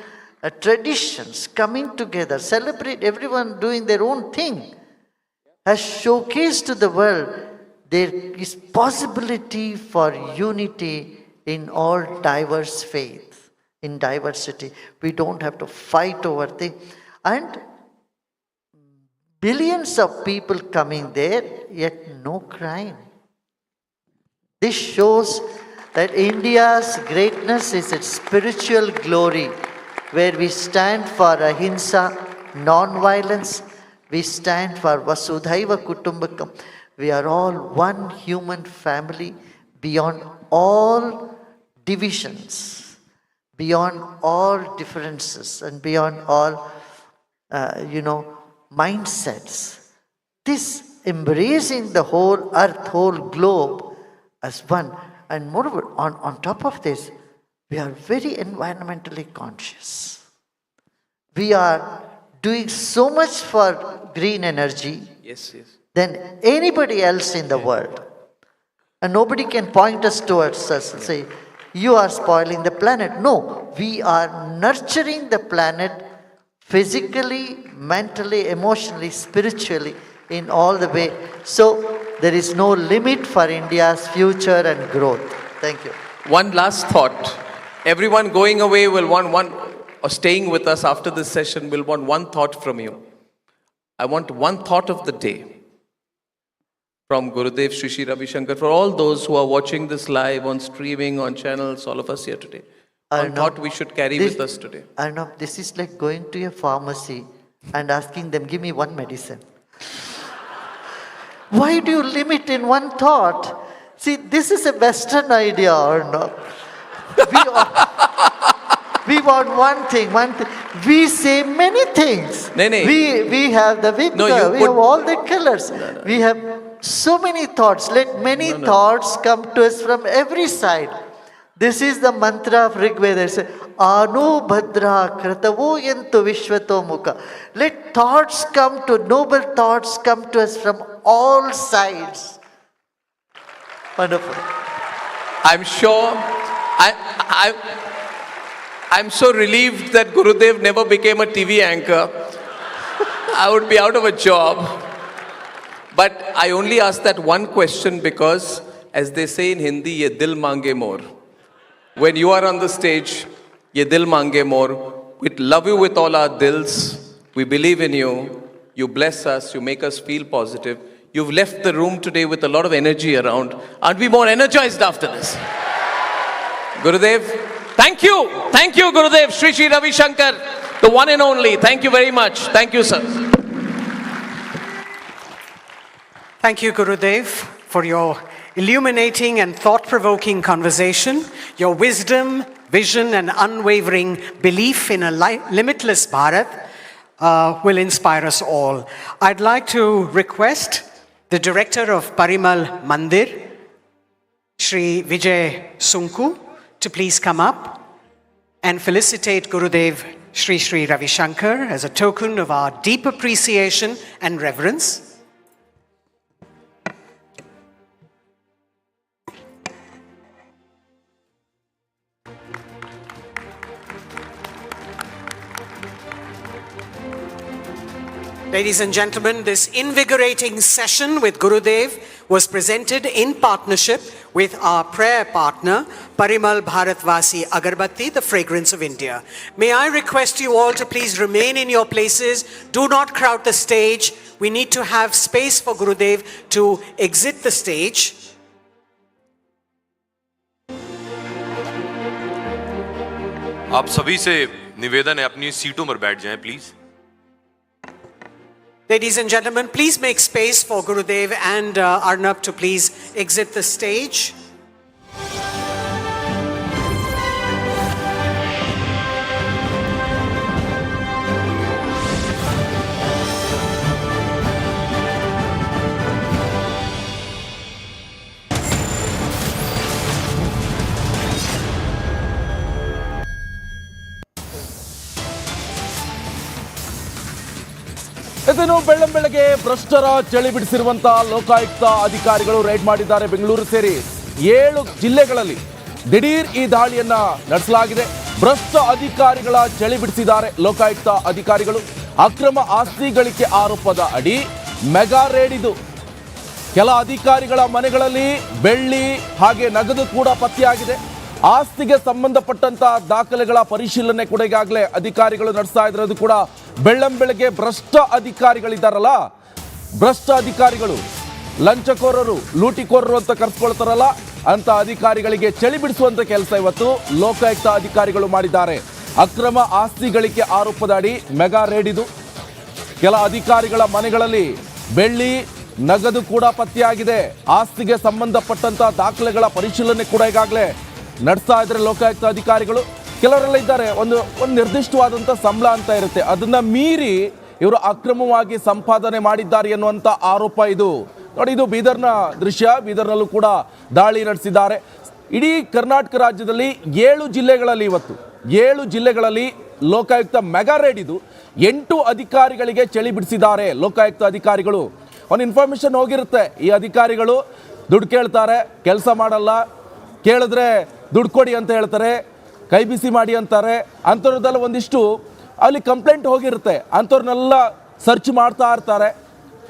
traditions coming together, celebrate everyone doing their own thing, has showcased to the world there is possibility for unity in all diverse faiths, in diversity. We don't have to fight over things. And billions of people coming there, yet no crime. This shows that India's greatness is its spiritual glory, where we stand for ahimsa, non-violence. We stand for Vasudhaiva Kutumbakam. We are all one human family beyond all divisions, beyond all differences, and beyond all, mindsets. This embracing the whole earth, whole globe as one. And moreover, on top of this, we are very environmentally conscious. We are doing so much for green energy than anybody else in the world. And nobody can point us towards us and say, you are spoiling the planet. No, we are nurturing the planet physically, mentally, emotionally, spiritually, in all the way. So there is no limit for India's future and growth. Thank you. One last thought. Everyone going away will want one, or staying with us after this session will want one thought from you. I want one thought of the day from Gurudev Shri Shri Ravi Shankar, for all those who are watching this live on streaming, on channels, all of us here today. One thought we should carry with us today. Arnab, this is like going to a pharmacy and asking them, give me one medicine. Why do you limit in one thought? See, this is a Western idea, Arnab. We want one thing. We say many things. We have the Victor, we have all the colors. We have so many thoughts. Let many thoughts come to us from every side. This is the mantra of Rig Veda. Anu Bhadra Kratavo Yantu Vishwato Mukha. Let thoughts come to, noble thoughts come to us from all sides. Wonderful. I'm sure, I'm so relieved that Gurudev never became a TV anchor. I would be out of a job. But I only ask that one question because, as they say in Hindi, ye dil mange more. When you are on the stage, ye dil mange more. We love you with all our dils. We believe in you. You bless us. You make us feel positive. You've left the room today with a lot of energy around. Aren't we more energized after this? Gurudev, thank you. Thank you, Gurudev. Shri Shri Ravi Shankar, the one and only. Thank you very much. Thank you, sir. Thank you, Gurudev, for your illuminating and thought-provoking conversation. Your wisdom, vision, and unwavering belief in a limitless Bharat will inspire us all. I'd like to request the director of Parimal Mandir, Shri Vijay Sunku, to please come up and felicitate Gurudev Shri Shri Ravi Shankar as a token of our deep appreciation and reverence. Ladies and gentlemen, this invigorating session with Gurudev was presented in partnership with our prayer partner, Parimal Bharatvasi Agarbatti, the fragrance of India. May I request you all to please remain in your places. Do not crowd the stage. We need to have space for Gurudev to exit the stage. आप सभी से निवेदन है अपनी सीटों पर बैठ जाएं please. Ladies and gentlemen, please make space for Gurudev and Arnab to please exit the stage. It's ಇನ್ನು ಬೆಳ್ಳಂಬೆಳಗ್ಗೆ ಭ್ರಷ್ಟರ ಚಳಿ ಬಿಡಿಸಿರುವಂತ ಲೋಕಾಯುಕ್ತ ಅಧಿಕಾರಿಗಳು ರೈಡ್ ಮಾಡಿದ್ದಾರೆ. ಬೆಂಗಳೂರು ಸೇರಿ 7 ಜಿಲ್ಲೆಗಳಲ್ಲಿ ದಿಢೀರ್ ಈ ದಾಳಿಯನ್ನ ನಡೆಸಲಾಗಿದೆ. ಭ್ರಷ್ಟ ಅಧಿಕಾರಿಗಳ ಚಳಿ ಬಿಡಿಸಿದ್ದಾರೆ ಲೋಕಾಯುಕ್ತ ಅಧಿಕಾರಿಗಳು. ಅಕ್ರಮ ಆಸ್ತಿ ಗಳಿಕೆ ಆರೋಪದ ಅಡಿ ಮೆಗಾ ರೇಡ್ ಇದು. ಕೆಲ ಅಧಿಕಾರಿಗಳ ಮನೆಗಳಲ್ಲಿ ಬೆಳ್ಳಿ ಹಾಗೆ ನಗದು ಕೂಡ ಪತ್ತೆಯಾಗಿದೆ. ಆಸ್ತಿಗೆ ಸಂಬಂಧಪಟ್ಟಂತ ದಾಖಲೆಗಳ ಪರಿಶೀಲನೆ ಕೂಡ ಈಗಾಗಲೇ ಅಧಿಕಾರಿಗಳು ನಡೆಸ್ತಾ ಇರೋದು ಕೂಡ ಬೆಳ್ಳಂಬೆಳಗ್ಗೆ ಭ್ರಷ್ಟ ಅಧಿಕಾರಿಗಳಿದ್ದಾರಲ್ಲ, ಭ್ರಷ್ಟ ಅಧಿಕಾರಿಗಳು, ಲಂಚಕೋರರು, ಲೂಟಿಕೋರರು ಅಂತ ಕರೆಸ್ಕೊಳ್ತಾರಲ್ಲ ಅಂತ ಅಧಿಕಾರಿಗಳಿಗೆ ಚಳಿ ಬಿಡಿಸುವಂತ ಕೆಲಸ ಇವತ್ತು ಲೋಕಾಯುಕ್ತ ಅಧಿಕಾರಿಗಳು ಮಾಡಿದ್ದಾರೆ. ಅಕ್ರಮ ಆಸ್ತಿ ಗಳಿಕೆ ಆರೋಪದ ಅಡಿ ಮೆಗಾ ರೇಡ್ ಇದು. ಕೆಲ ಅಧಿಕಾರಿಗಳ ಮನೆಗಳಲ್ಲಿ ಬೆಳ್ಳಿ ನಗದು ಕೂಡ ಪತ್ತೆಯಾಗಿದೆ. ಆಸ್ತಿಗೆ ಸಂಬಂಧಪಟ್ಟಂತ ದಾಖಲೆಗಳ ಪರಿಶೀಲನೆ ಕೂಡ ಈಗಾಗಲೇ ನಡೆಸ್ತಾ ಇದ್ದಾರೆ ಲೋಕಾಯುಕ್ತ ಅಧಿಕಾರಿಗಳು. ಕೆಲವರೆಲ್ಲ ಇದ್ದಾರೆ, ಒಂದು ನಿರ್ದಿಷ್ಟವಾದಂಥ ಸಂಬಳ ಅಂತ ಇರುತ್ತೆ, ಅದನ್ನ ಮೀರಿ ಇವರು ಅಕ್ರಮವಾಗಿ ಸಂಪಾದನೆ ಮಾಡಿದ್ದಾರೆ ಎನ್ನುವಂಥ ಆರೋಪ ಇದು. ನೋಡಿ, ಇದು ಬೀದರ್ನ ದೃಶ್ಯ. ಬೀದರ್ನಲ್ಲೂ ಕೂಡ ದಾಳಿ ನಡೆಸಿದ್ದಾರೆ. ಇಡೀ ಕರ್ನಾಟಕ ರಾಜ್ಯದಲ್ಲಿ 7 ಜಿಲ್ಲೆಗಳಲ್ಲಿ ಇವತ್ತು 7 ಜಿಲ್ಲೆಗಳಲ್ಲಿ ಲೋಕಾಯುಕ್ತ ಮೆಗಾ ರೇಡ್ ಇದು. 8 ಅಧಿಕಾರಿಗಳಿಗೆ ಚಳಿ ಬಿಡಿಸಿದ್ದಾರೆ ಲೋಕಾಯುಕ್ತ ಅಧಿಕಾರಿಗಳು. ಒಂದು ಇನ್ಫಾರ್ಮೇಶನ್ ಹೋಗಿರುತ್ತೆ, ಈ ಅಧಿಕಾರಿಗಳು ದುಡ್ಡು ಕೇಳ್ತಾರೆ, ಕೆಲಸ ಮಾಡಲ್ಲ, ಕೇಳಿದ್ರೆ ದುಡ್ಡು ಕೊಡಿ ಅಂತ ಹೇಳ್ತಾರೆ, ಕೈ ಬಿಸಿ ಮಾಡಿ ಅಂತಾರೆ. ಅಂಥವ್ರದ್ದೆಲ್ಲ ಒಂದಿಷ್ಟು ಅಲ್ಲಿ ಕಂಪ್ಲೇಂಟ್ ಹೋಗಿರುತ್ತೆ. ಅಂಥವ್ರನ್ನೆಲ್ಲ ಸರ್ಚ್ ಮಾಡ್ತಾ ಇರ್ತಾರೆ.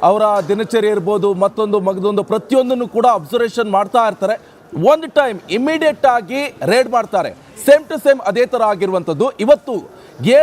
ಅವರ ದಿನಚರಿ ಇರ್ಬೋದು, ಮಗದೊಂದು ಪ್ರತಿಯೊಂದನ್ನು ಕೂಡ ಅಬ್ಸರ್ವೇಷನ್ ಮಾಡ್ತಾ ಇರ್ತಾರೆ. ಒಂದು ಟೈಮ್ ಇಮಿಡಿಯೇಟ್ ಆಗಿ ರೇಡ್ ಮಾಡ್ತಾರೆ. ಸೇಮ್ ಟು ಸೇಮ್ ಅದೇ ಥರ ಆಗಿರುವಂಥದ್ದು ಇವತ್ತು